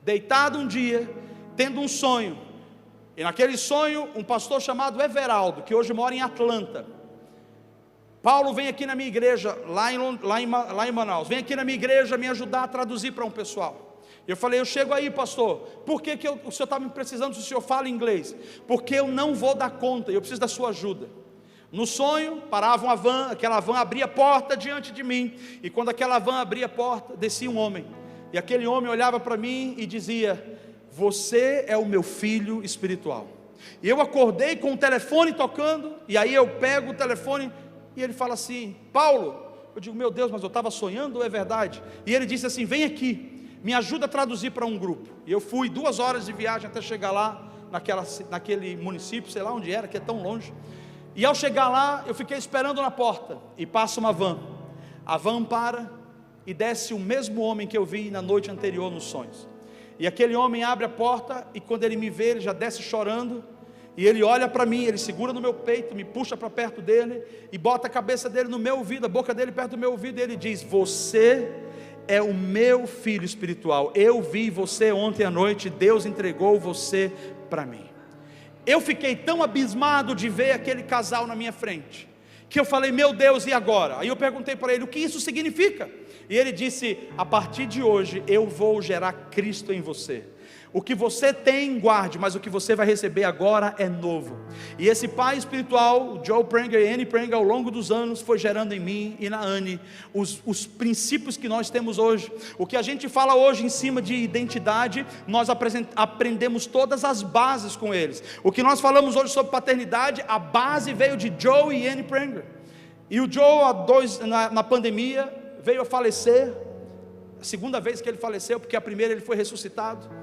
deitado um dia, tendo um sonho. E naquele sonho, um pastor chamado Everaldo, que hoje mora em Atlanta: Paulo, vem aqui na minha igreja, lá em Manaus, vem aqui na minha igreja me ajudar a traduzir para um pessoal. Eu falei: eu chego aí, pastor. Por que o senhor está me precisando se o senhor fala inglês? Porque eu não vou dar conta, eu preciso da sua ajuda. No sonho, parava uma van, aquela van abria a porta diante de mim, e quando aquela van abria a porta, descia um homem, e aquele homem olhava para mim e dizia: você é o meu filho espiritual. E eu acordei com o telefone tocando, e aí eu pego o telefone, e ele fala assim: Paulo. Eu digo: meu Deus, mas eu estava sonhando ou é verdade? E ele disse assim: vem aqui, me ajuda a traduzir para um grupo. E eu fui 2 horas de viagem até chegar lá, naquele município, sei lá onde era, que é tão longe. E ao chegar lá, eu fiquei esperando na porta, e passa uma van. A van para, e desce o mesmo homem que eu vi na noite anterior nos sonhos. E aquele homem abre a porta, e quando ele me vê, ele já desce chorando, e ele olha para mim, ele segura no meu peito, me puxa para perto dele, e bota a cabeça dele no meu ouvido, a boca dele perto do meu ouvido, e ele diz: você é o meu filho espiritual, eu vi você ontem à noite, Deus entregou você para mim. Eu fiquei tão abismado de ver aquele casal na minha frente, que eu falei: meu Deus, e agora? Aí eu perguntei para ele: o que isso significa? E ele disse: a partir de hoje eu vou gerar Cristo em você. O que você tem, guarde, mas o que você vai receber agora é novo. E esse pai espiritual, o Joe Pranger e Annie Pranger, ao longo dos anos, foi gerando em mim e na Annie os princípios que nós temos hoje. O que a gente fala hoje em cima de identidade, nós aprendemos todas as bases com eles. O que nós falamos hoje sobre paternidade, a base veio de Joe e Annie Pranger. E o Joe, na pandemia, veio a falecer. A segunda vez que ele faleceu, porque a primeira ele foi ressuscitado.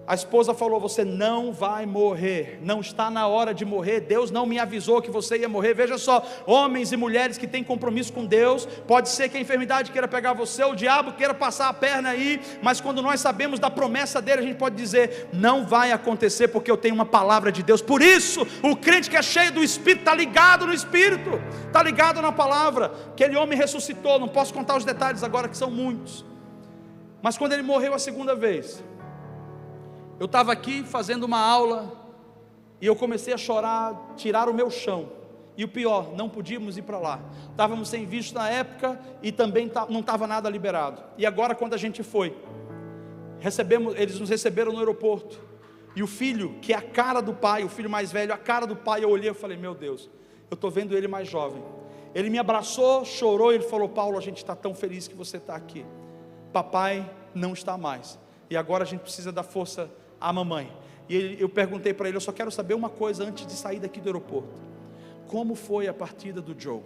A esposa falou: você não vai morrer, não está na hora de morrer, Deus não me avisou que você ia morrer. Veja só, homens e mulheres que têm compromisso com Deus, pode ser que a enfermidade queira pegar você, o diabo queira passar a perna aí, mas quando nós sabemos da promessa dele, a gente pode dizer: não vai acontecer, porque eu tenho uma palavra de Deus. Por isso, o crente que é cheio do Espírito, está ligado no Espírito, está ligado na palavra. Aquele homem ressuscitou, não posso contar os detalhes agora, que são muitos, mas quando ele morreu a segunda vez, eu estava aqui fazendo uma aula, e eu comecei a chorar, tirar o meu chão, e o pior, não podíamos ir para lá, estávamos sem visto na época, e também não estava nada liberado. E agora, quando a gente foi, eles nos receberam no aeroporto, e o filho, que é a cara do pai, o filho mais velho, a cara do pai, eu olhei e falei: meu Deus, eu estou vendo ele mais jovem. Ele me abraçou, chorou, e ele falou: Paulo, a gente está tão feliz que você está aqui, papai não está mais, e agora a gente precisa dar força a mamãe. E eu perguntei para ele: eu só quero saber uma coisa antes de sair daqui do aeroporto: como foi a partida do Joe?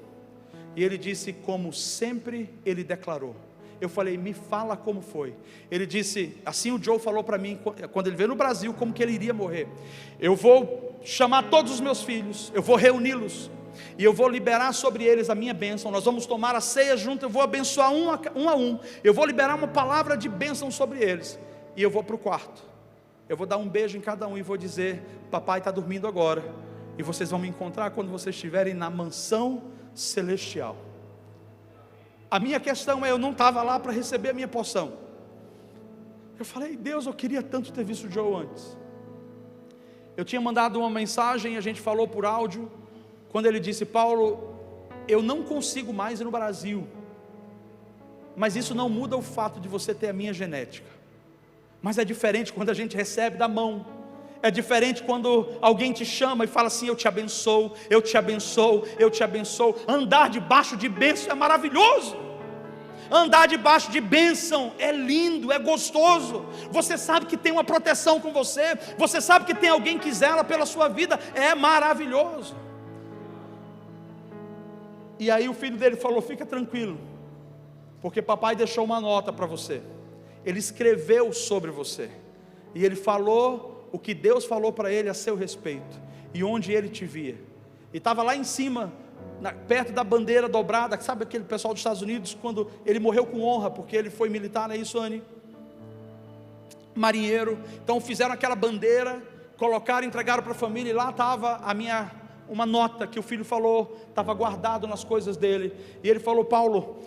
E ele disse: como sempre ele declarou. Eu falei: me fala como foi. Ele disse assim: o Joe falou para mim, quando ele veio no Brasil, como que ele iria morrer: eu vou chamar todos os meus filhos, eu vou reuni-los, e eu vou liberar sobre eles a minha bênção, nós vamos tomar a ceia junto, eu vou abençoar um a um, eu vou liberar uma palavra de bênção sobre eles, e eu vou para o quarto, eu vou dar um beijo em cada um e vou dizer: papai está dormindo agora, e vocês vão me encontrar quando vocês estiverem na mansão celestial. A minha questão é: eu não estava lá para receber a minha porção. Eu falei: Deus, eu queria tanto ter visto o Joe antes. Eu tinha mandado uma mensagem, a gente falou por áudio, quando ele disse: Paulo, eu não consigo mais ir no Brasil, mas isso não muda o fato de você ter a minha genética. Mas é diferente quando a gente recebe da mão, é diferente quando alguém te chama e fala assim: eu te abençoo, eu te abençoo, eu te abençoo. Andar debaixo de bênção é maravilhoso, andar debaixo de bênção é lindo, é gostoso. Você sabe que tem uma proteção com você, você sabe que tem alguém que zela pela sua vida, é maravilhoso. E aí o filho dele falou: fica tranquilo, porque papai deixou uma nota para você, ele escreveu sobre você, e ele falou o que Deus falou para ele a seu respeito, e onde ele te via. E estava lá em cima, perto da bandeira dobrada, sabe aquele pessoal dos Estados Unidos, quando ele morreu com honra, porque ele foi militar, não é isso, Anny? Marinheiro. Então fizeram aquela bandeira, colocaram, entregaram para a família, e lá estava uma nota que o filho falou, estava guardado nas coisas dele, e ele falou: Paulo,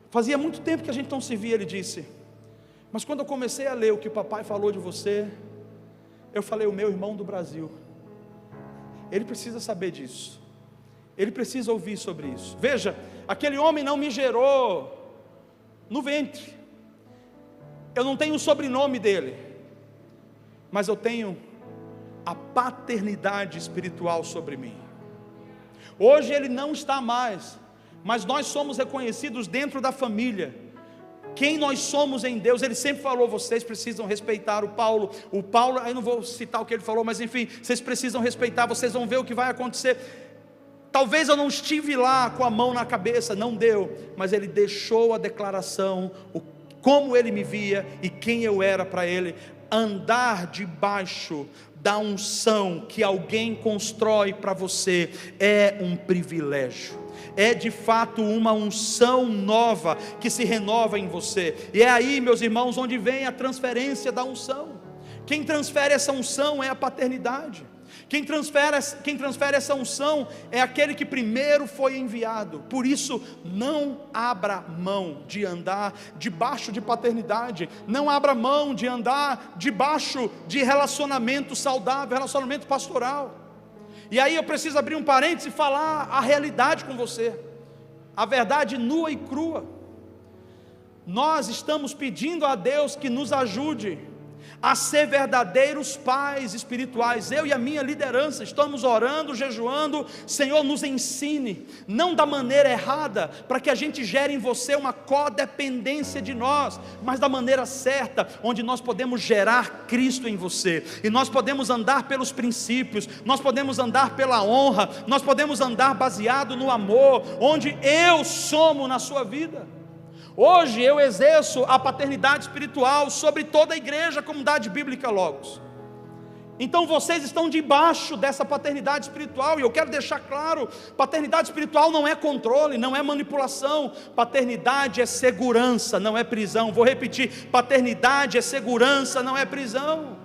fazia muito tempo que a gente não se via, ele disse, mas quando eu comecei a ler o que o papai falou de você, eu falei: o meu irmão do Brasil, ele precisa saber disso, ele precisa ouvir sobre isso. Veja, aquele homem não me gerou no ventre, eu não tenho o sobrenome dele, mas eu tenho a paternidade espiritual sobre mim. Hoje ele não está mais, mas nós somos reconhecidos dentro da família, quem nós somos em Deus. Ele sempre falou: vocês precisam respeitar o Paulo, eu não vou citar o que ele falou, mas enfim, vocês precisam respeitar, vocês vão ver o que vai acontecer. Talvez eu não estive lá com a mão na cabeça, não deu, mas ele deixou a declaração, como ele me via e quem eu era para ele. Andar debaixo da unção que alguém constrói para você é um privilégio. é de fato uma unção nova que se renova em você. E é aí, meus irmãos, onde vem a transferência da unção. Quem transfere essa unção é a paternidade. Quem transfere essa unção é aquele que primeiro foi enviado. Por isso, não abra mão de andar debaixo de paternidade. Não abra mão de andar debaixo de relacionamento saudável, relacionamento pastoral. E aí eu preciso abrir um parênteses e falar a realidade com você. A verdade nua e crua. Nós estamos pedindo a Deus que nos ajude a ser verdadeiros pais espirituais. Eu e a minha liderança estamos orando, jejuando. Senhor, nos ensine, não da maneira errada, para que a gente gere em você uma codependência de nós, mas da maneira certa, onde nós podemos gerar Cristo em você, e nós podemos andar pelos princípios, nós podemos andar pela honra, nós podemos andar baseado no amor, onde eu somo na sua vida. Hoje eu exerço a paternidade espiritual sobre toda a igreja, comunidade bíblica Logos. Então vocês estão debaixo dessa paternidade espiritual, e eu quero deixar claro, paternidade espiritual não é controle, não é manipulação, paternidade é segurança, não é prisão. Vou repetir, paternidade é segurança, não é prisão.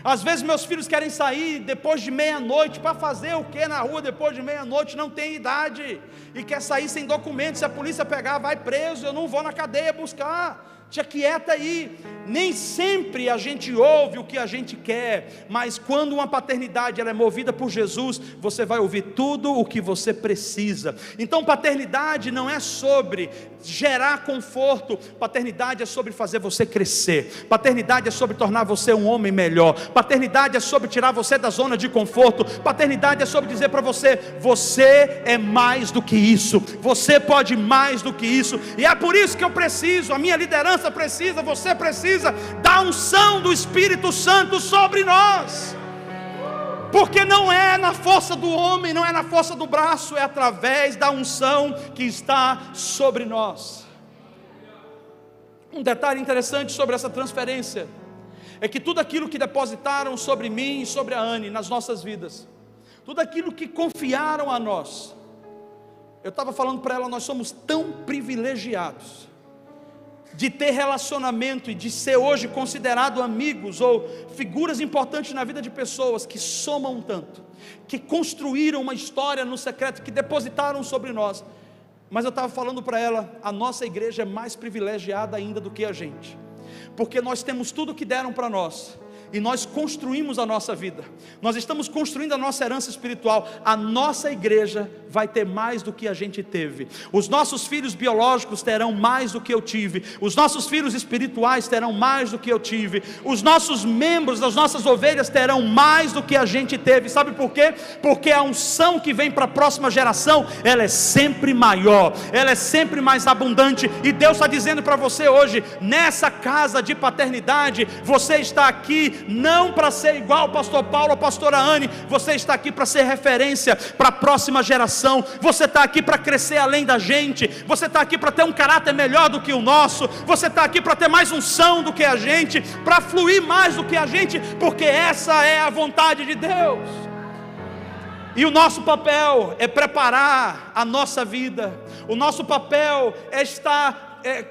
Às vezes meus filhos querem sair depois de meia-noite, para fazer o que na rua depois de meia-noite? Não tem idade, e quer sair sem documento. Se a polícia pegar, vai preso. Eu não vou na cadeia buscar. Te aquieta aí. Nem sempre a gente ouve o que a gente quer, mas quando uma paternidade ela é movida por Jesus, você vai ouvir tudo o que você precisa. Então paternidade não é sobre gerar conforto, paternidade é sobre fazer você crescer, paternidade é sobre tornar você um homem melhor, paternidade é sobre tirar você da zona de conforto, paternidade é sobre dizer para você: você é mais do que isso, você pode mais do que isso. E é por isso que eu preciso, a minha liderança precisa, você precisa da unção do Espírito Santo sobre nós, porque não é na força do homem, não é na força do braço, é através da unção que está sobre nós. Um detalhe interessante sobre essa transferência é que tudo aquilo que depositaram sobre mim e sobre a Anne nas nossas vidas, tudo aquilo que confiaram a nós, eu estava falando para ela, nós somos tão privilegiados de ter relacionamento e de ser hoje considerado amigos ou figuras importantes na vida de pessoas que somam tanto, que construíram uma história no secreto, que depositaram sobre nós. Mas eu estava falando para ela, a nossa igreja é mais privilegiada ainda do que a gente, porque nós temos tudo que deram para nós, e nós construímos a nossa vida, nós estamos construindo a nossa herança espiritual. A nossa igreja vai ter mais do que a gente teve, os nossos filhos biológicos terão mais do que eu tive, os nossos filhos espirituais terão mais do que eu tive, os nossos membros das nossas ovelhas terão mais do que a gente teve. Sabe por quê? Porque a unção que vem para a próxima geração, ela é sempre maior, ela é sempre mais abundante. E Deus está dizendo para você hoje, nessa casa de paternidade, você está aqui não para ser igual ao pastor Paulo ou a pastora Anne, você está aqui para ser referência para a próxima geração, você está aqui para crescer além da gente, você está aqui para ter um caráter melhor do que o nosso, você está aqui para ter mais unção do que a gente, para fluir mais do que a gente, porque essa é a vontade de Deus. E o nosso papel é preparar a nossa vida, o nosso papel é estar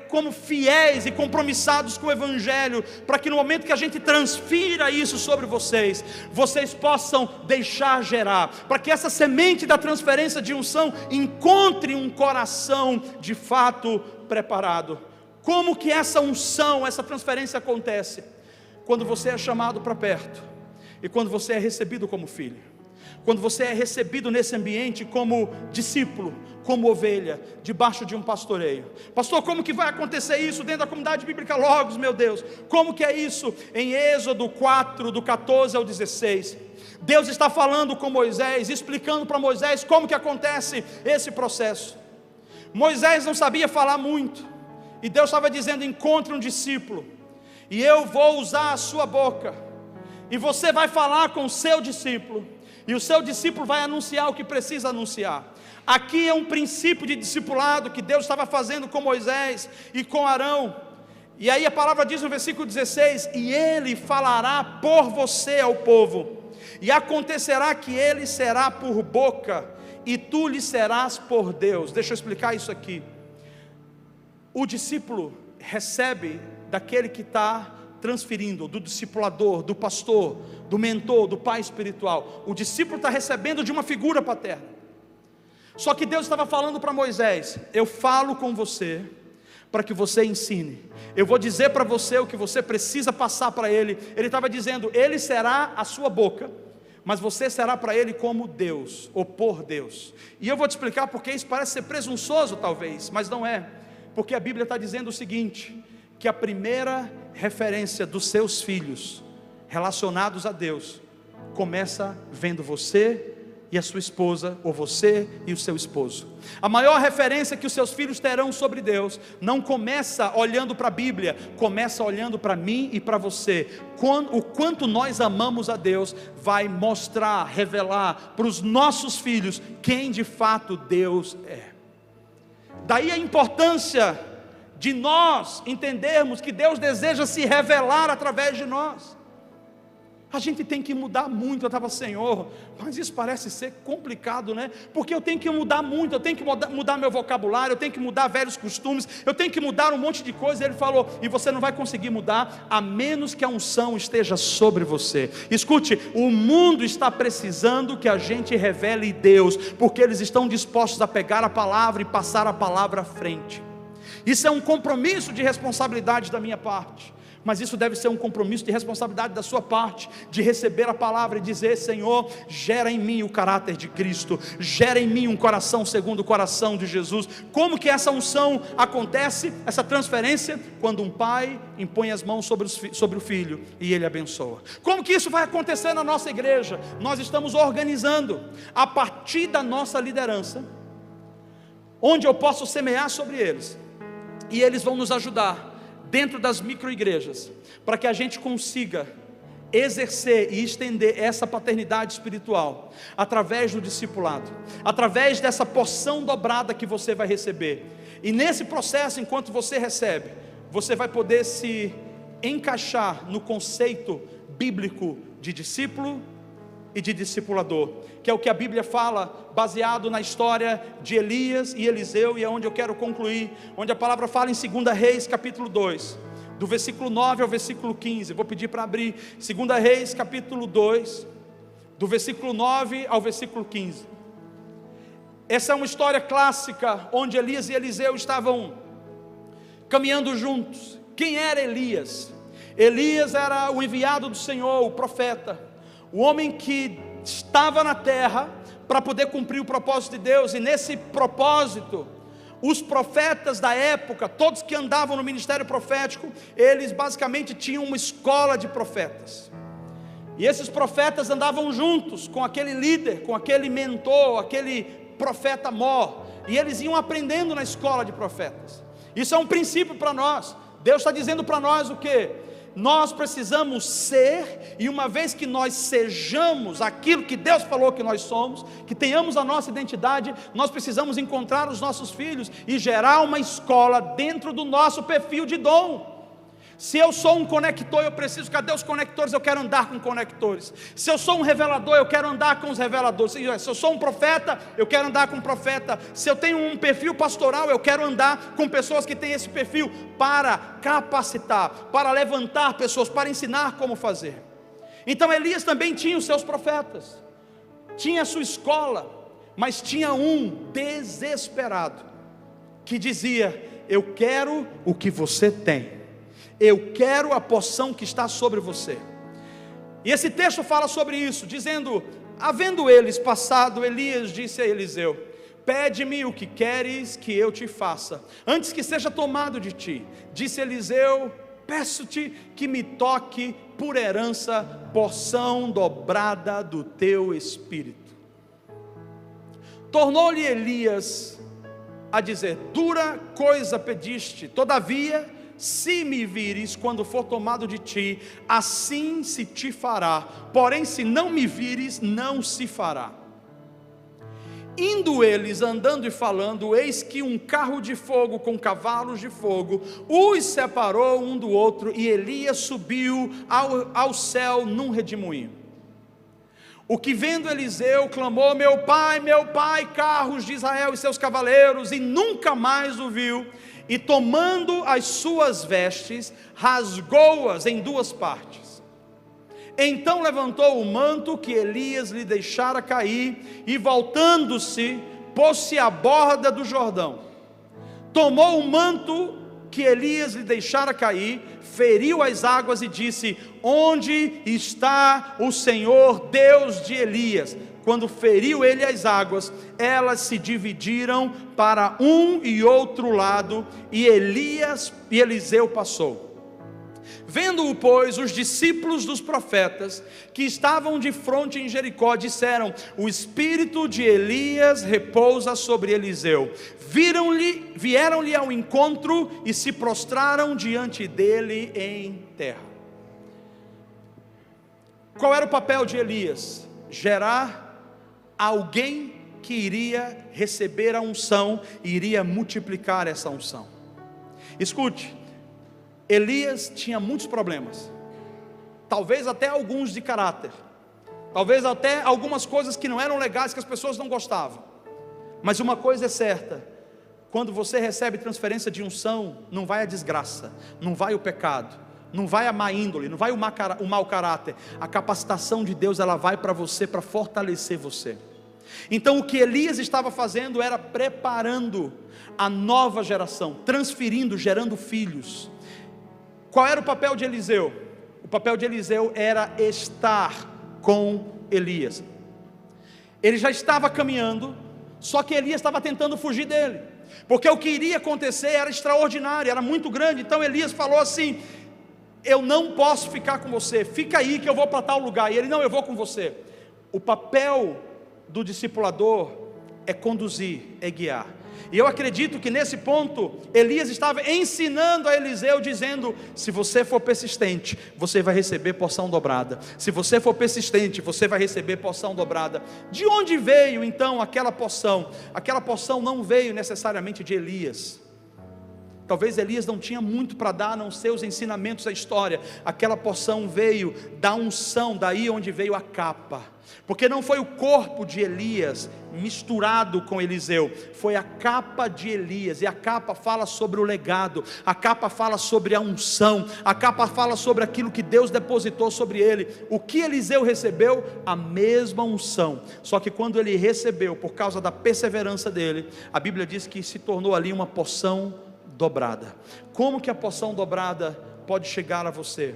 como fiéis e compromissados com o Evangelho, para que no momento que a gente transfira isso sobre vocês, vocês possam deixar gerar, para que essa semente da transferência de unção encontre um coração de fato preparado. Como que essa unção, essa transferência acontece? Quando você é chamado para perto, e quando você é recebido como filho, quando você é recebido nesse ambiente como discípulo, como ovelha, debaixo de um pastoreio. Pastor, como que vai acontecer isso dentro da comunidade bíblica Logos, meu Deus? Como que é isso? Em Êxodo 4, do 14 ao 16, Deus está falando com Moisés, explicando para Moisés como que acontece esse processo. Moisés não sabia falar muito, e Deus estava dizendo: encontre um discípulo, e eu vou usar a sua boca, e você vai falar com o seu discípulo, e o seu discípulo vai anunciar o que precisa anunciar. Aqui é um princípio de discipulado que Deus estava fazendo com Moisés e com Arão. E aí a palavra diz no versículo 16: e ele falará por você ao povo, e acontecerá que ele será por boca e tu lhe serás por Deus. Deixa eu explicar isso aqui. O discípulo recebe daquele que está transferindo, do discipulador, do pastor, do mentor, do pai espiritual. O discípulo está recebendo de uma figura paterna. Só que Deus estava falando para Moisés: eu falo com você para que você ensine, eu vou dizer para você o que você precisa passar para ele. Ele estava dizendo: ele será a sua boca, mas você será para ele como Deus, ou por Deus. E eu vou te explicar porque isso parece ser presunçoso talvez, mas não é, porque a Bíblia está dizendo o seguinte, que a primeira referência dos seus filhos relacionados a Deus começa vendo você e a sua esposa, ou você e o seu esposo. A maior referência que os seus filhos terão sobre Deus não começa olhando para a Bíblia, começa olhando para mim e para você. O quanto nós amamos a Deus vai mostrar, revelar para os nossos filhos quem de fato Deus é. Daí a importância de nós entendermos que Deus deseja se revelar através de nós. A gente tem que mudar muito. Eu estava: Senhor, mas isso parece ser complicado, né? Porque eu tenho que mudar muito, eu tenho que mudar meu vocabulário, eu tenho que mudar velhos costumes, eu tenho que mudar um monte de coisa. Ele falou: e você não vai conseguir mudar, a menos que a unção esteja sobre você. Escute, o mundo está precisando que a gente revele Deus, porque eles estão dispostos a pegar a palavra e passar a palavra à frente. Isso é um compromisso de responsabilidade da minha parte, mas isso deve ser um compromisso de responsabilidade da sua parte, de receber a palavra e dizer: Senhor, gera em mim o caráter de Cristo, gera em mim um coração segundo o coração de Jesus. Como que essa unção acontece, essa transferência? Quando um pai impõe as mãos sobre o filho e ele abençoa. Como que isso vai acontecer na nossa igreja? Nós estamos organizando, a partir da nossa liderança, onde eu posso semear sobre eles, e eles vão nos ajudar dentro das micro-igrejas, para que a gente consiga exercer e estender essa paternidade espiritual, através do discipulado, através dessa porção dobrada que você vai receber. E nesse processo, enquanto você recebe, você vai poder se encaixar no conceito bíblico de discípulo e de discipulador, que é o que a Bíblia fala, baseado na história de Elias e Eliseu, e é onde eu quero concluir, onde a palavra fala em 2 Reis capítulo 2, do versículo 9 ao versículo 15, vou pedir para abrir, 2 Reis capítulo 2, do versículo 9 ao versículo 15, essa é uma história clássica, onde Elias e Eliseu estavam caminhando juntos. Quem era Elias? Elias era o enviado do Senhor, o profeta, o homem que estava na terra para poder cumprir o propósito de Deus. E nesse propósito, os profetas da época, todos que andavam no ministério profético, eles basicamente tinham uma escola de profetas, e esses profetas andavam juntos com aquele líder, com aquele mentor, aquele profeta mor, e eles iam aprendendo na escola de profetas. Isso é um princípio para nós. Deus está dizendo para nós o quê? Nós precisamos ser, e uma vez que nós sejamos aquilo que Deus falou que nós somos, que tenhamos a nossa identidade, nós precisamos encontrar os nossos filhos e gerar uma escola dentro do nosso perfil de dom. Se eu sou um conector, eu preciso, cadê os conectores? Eu quero andar com conectores. Se eu sou um revelador, eu quero andar com os reveladores. Se eu sou um profeta, eu quero andar com um profeta. Se eu tenho um perfil pastoral, eu quero andar com pessoas que têm esse perfil, para capacitar, para levantar pessoas, para ensinar como fazer. Então Elias também tinha os seus profetas, tinha a sua escola, mas tinha um desesperado, que dizia: eu quero o que você tem, eu quero a porção que está sobre você. E esse texto fala sobre isso, dizendo: havendo eles passado, Elias disse a Eliseu: pede-me o que queres que eu te faça, antes que seja tomado de ti. Disse Eliseu: peço-te que me toque por herança porção dobrada do teu espírito. Tornou-lhe Elias a dizer: dura coisa pediste, todavia, se me vires quando for tomado de ti, assim se te fará, porém se não me vires, não se fará. Indo eles andando e falando, eis que um carro de fogo com cavalos de fogo os separou um do outro, e Elias subiu ao céu num redemoinho. o que vendo Eliseu clamou: meu pai, carros de Israel e seus cavaleiros, e nunca mais o viu, e tomando as suas vestes, rasgou-as em duas partes. Então levantou o manto que Elias lhe deixara cair, e voltando-se, pôs-se à borda do Jordão, tomou o manto que Elias lhe deixara cair, feriu as águas e disse: onde está o Senhor Deus de Elias? Quando feriu ele as águas, elas se dividiram para um e outro lado, e Eliseu passou. Vendo-o, pois, os discípulos dos profetas que estavam de fronte em Jericó disseram: o espírito de Elias repousa sobre Eliseu. Vieram-lhe ao encontro e se prostraram diante dele em terra. Qual era o papel de Elias? Gerar alguém que iria receber a unção e iria multiplicar essa unção. Escute, Elias tinha muitos problemas, talvez até alguns de caráter, talvez até algumas coisas que não eram legais, que as pessoas não gostavam. Mas uma coisa é certa: quando você recebe transferência de unção, não vai a desgraça, não vai o pecado, não vai a má índole, não vai o mau caráter. A capacitação de Deus, ela vai para você, para fortalecer você. Então o que Elias estava fazendo era preparando a nova geração, transferindo, gerando filhos. Qual era o papel de Eliseu? O papel de Eliseu era estar com Elias. Ele já estava caminhando, só que Elias estava tentando fugir dele, porque o que iria acontecer era extraordinário, era muito grande. Então Elias falou assim: eu não posso ficar com você, fica aí que eu vou para tal lugar. E ele: não, eu vou com você. O papel do discipulador é conduzir, é guiar. E eu acredito que nesse ponto Elias estava ensinando a Eliseu, dizendo: se você for persistente, você vai receber porção dobrada. Se você for persistente, você vai receber porção dobrada. De onde veio então aquela porção? Aquela porção não veio necessariamente de Elias. Talvez Elias não tinha muito para dar, a não ser os ensinamentos da história. Aquela porção veio da unção, daí onde veio a capa. Porque não foi o corpo de Elias misturado com Eliseu, foi a capa de Elias. E a capa fala sobre o legado, a capa fala sobre a unção, a capa fala sobre aquilo que Deus depositou sobre ele. O que Eliseu recebeu? A mesma unção. Só que quando ele recebeu, por causa da perseverança dele, a Bíblia diz que se tornou ali uma porção dobrada. Como que a porção dobrada pode chegar a você?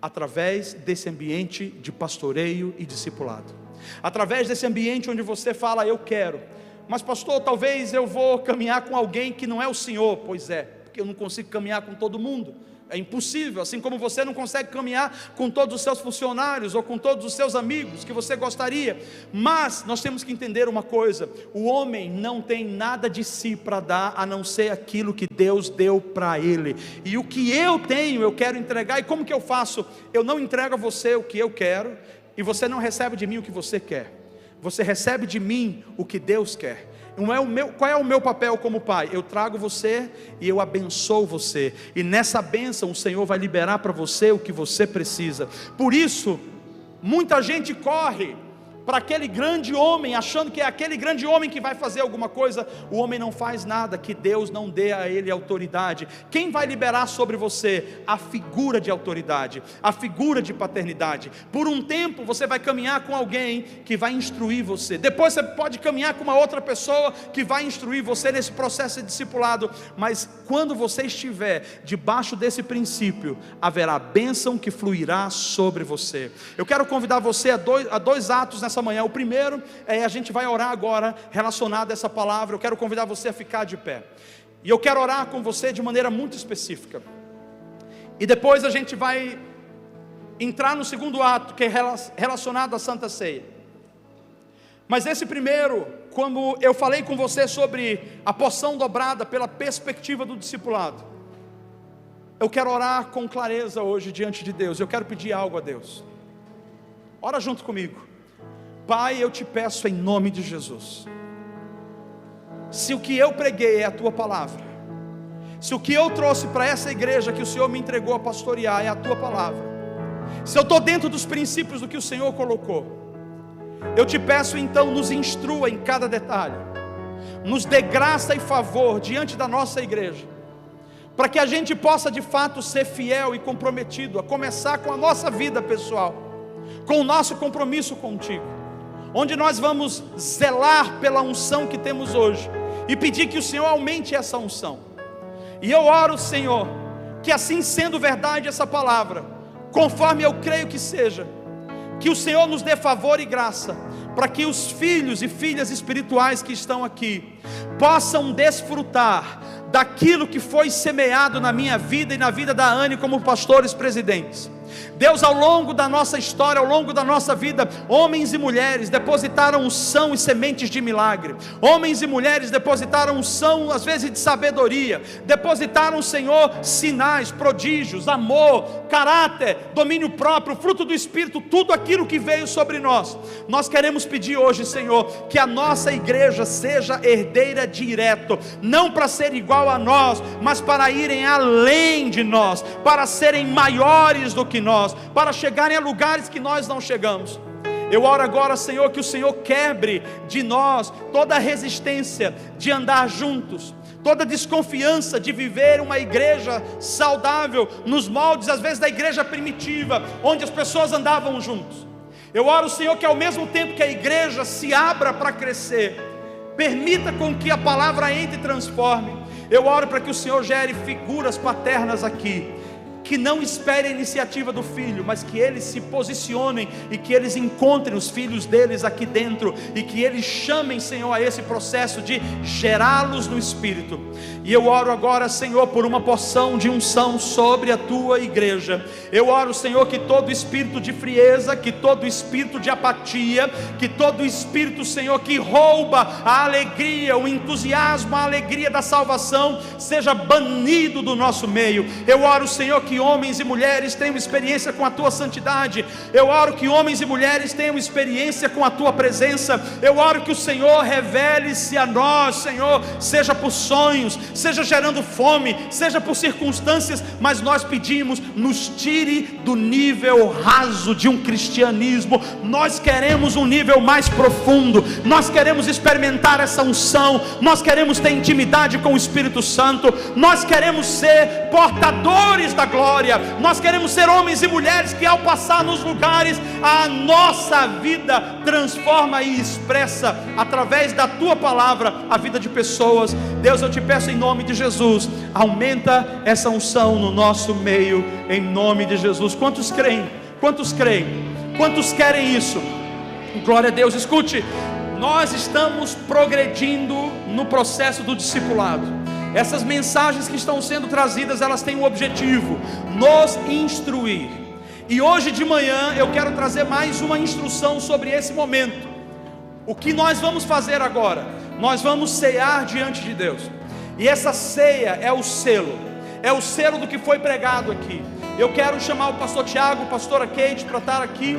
Através desse ambiente de pastoreio e discipulado, através desse ambiente onde você fala: eu quero, mas pastor, talvez eu vou caminhar com alguém que não é o Senhor. Pois é, porque eu não consigo caminhar com todo mundo, é impossível, assim como você não consegue caminhar com todos os seus funcionários, ou com todos os seus amigos que você gostaria. Mas nós temos que entender uma coisa: o homem não tem nada de si para dar, a não ser aquilo que Deus deu para ele. E o que eu tenho, eu quero entregar. E como que eu faço? Eu não entrego a você o que eu quero, e você não recebe de mim o que você quer. Você recebe de mim o que Deus quer. Qual é o meu papel como pai? Eu trago você e eu abençoo você, e nessa bênção o Senhor vai liberar para você o que você precisa. Por isso, muita gente corre para aquele grande homem, achando que é aquele grande homem que vai fazer alguma coisa. O homem não faz nada que Deus não dê a ele autoridade. Quem vai liberar sobre você? A figura de autoridade, a figura de paternidade. Por um tempo você vai caminhar com alguém que vai instruir você, depois você pode caminhar com uma outra pessoa que vai instruir você nesse processo de discipulado. Mas quando você estiver debaixo desse princípio, haverá bênção que fluirá sobre você. Eu quero convidar você a dois atos nessa manhã. O primeiro é: a gente vai orar agora relacionado a essa palavra. Eu quero convidar você a ficar de pé, e eu quero orar com você de maneira muito específica, e depois a gente vai entrar no segundo ato, que é relacionado à Santa Ceia. Mas esse primeiro, quando eu falei com você sobre a porção dobrada pela perspectiva do discipulado, eu quero orar com clareza hoje diante de Deus. Eu quero pedir algo a Deus. Ora junto comigo. Pai, eu te peço em nome de Jesus, se o que eu preguei é a tua palavra, se o que eu trouxe para essa igreja que o Senhor me entregou a pastorear é a tua palavra, se eu estou dentro dos princípios do que o Senhor colocou, eu te peço então, nos instrua em cada detalhe, nos dê graça e favor diante da nossa igreja, para que a gente possa de fato ser fiel e comprometido, a começar com a nossa vida pessoal, com o nosso compromisso contigo, onde nós vamos zelar pela unção que temos hoje, e pedir que o Senhor aumente essa unção. E eu oro, Senhor, que assim sendo verdade essa palavra, conforme eu creio que seja, que o Senhor nos dê favor e graça, para que os filhos e filhas espirituais que estão aqui, possam desfrutar daquilo que foi semeado na minha vida e na vida da Anne como pastores presidentes. Deus, ao longo da nossa história, ao longo da nossa vida, homens e mulheres depositaram unção e sementes de milagre. Homens e mulheres depositaram unção, às vezes de sabedoria, depositaram, Senhor, sinais, prodígios, amor, caráter, domínio próprio, fruto do Espírito, tudo aquilo que veio sobre nós. Nós queremos pedir hoje, Senhor, que a nossa igreja seja herdeira direto, não para ser igual a nós, mas para irem além de nós, para serem maiores do que nós, para chegarem a lugares que nós não chegamos. Eu oro agora, Senhor, que o Senhor quebre de nós toda a resistência de andar juntos, toda desconfiança de viver uma igreja saudável, nos moldes às vezes da igreja primitiva, onde as pessoas andavam juntos. Eu oro, Senhor, que ao mesmo tempo que a igreja se abra para crescer, permita com que a palavra entre e transforme. Eu oro para que o Senhor gere figuras paternas aqui, que não esperem a iniciativa do filho, mas que eles se posicionem e que eles encontrem os filhos deles aqui dentro, e que eles chamem, Senhor, a esse processo de gerá-los no Espírito. E eu oro agora, Senhor, por uma porção de unção sobre a tua igreja. Eu oro, Senhor, que todo espírito de frieza, que todo espírito de apatia, que todo espírito, Senhor, que rouba a alegria, o entusiasmo, a alegria da salvação, seja banido do nosso meio. Eu oro, Senhor, que homens e mulheres tenham experiência com a tua santidade. Eu oro que homens e mulheres tenham experiência com a tua presença. Eu oro que o Senhor revele-se a nós, Senhor, seja por sonhos, seja gerando fome, seja por circunstâncias, mas nós pedimos, nos tire do nível raso de um cristianismo. Nós queremos um nível mais profundo, nós queremos experimentar essa unção, nós queremos ter intimidade com o Espírito Santo, nós queremos ser portadores da glória, nós queremos ser homens e mulheres que ao passar nos lugares, a nossa vida transforma e expressa através da tua palavra a vida de pessoas. Deus, eu te peço em nome de Jesus, aumenta essa unção no nosso meio, em nome de Jesus. Quantos creem? Quantos creem? Quantos querem isso? Glória a Deus. Escute, nós estamos progredindo no processo do discipulado. Essas mensagens que estão sendo trazidas, elas têm um objetivo: nos instruir. E hoje de manhã eu quero trazer mais uma instrução sobre esse momento. O que nós vamos fazer agora? Nós vamos cear diante de Deus. E essa ceia é o selo do que foi pregado aqui. Eu quero chamar o pastor Tiago, a pastora Kate para estar aqui.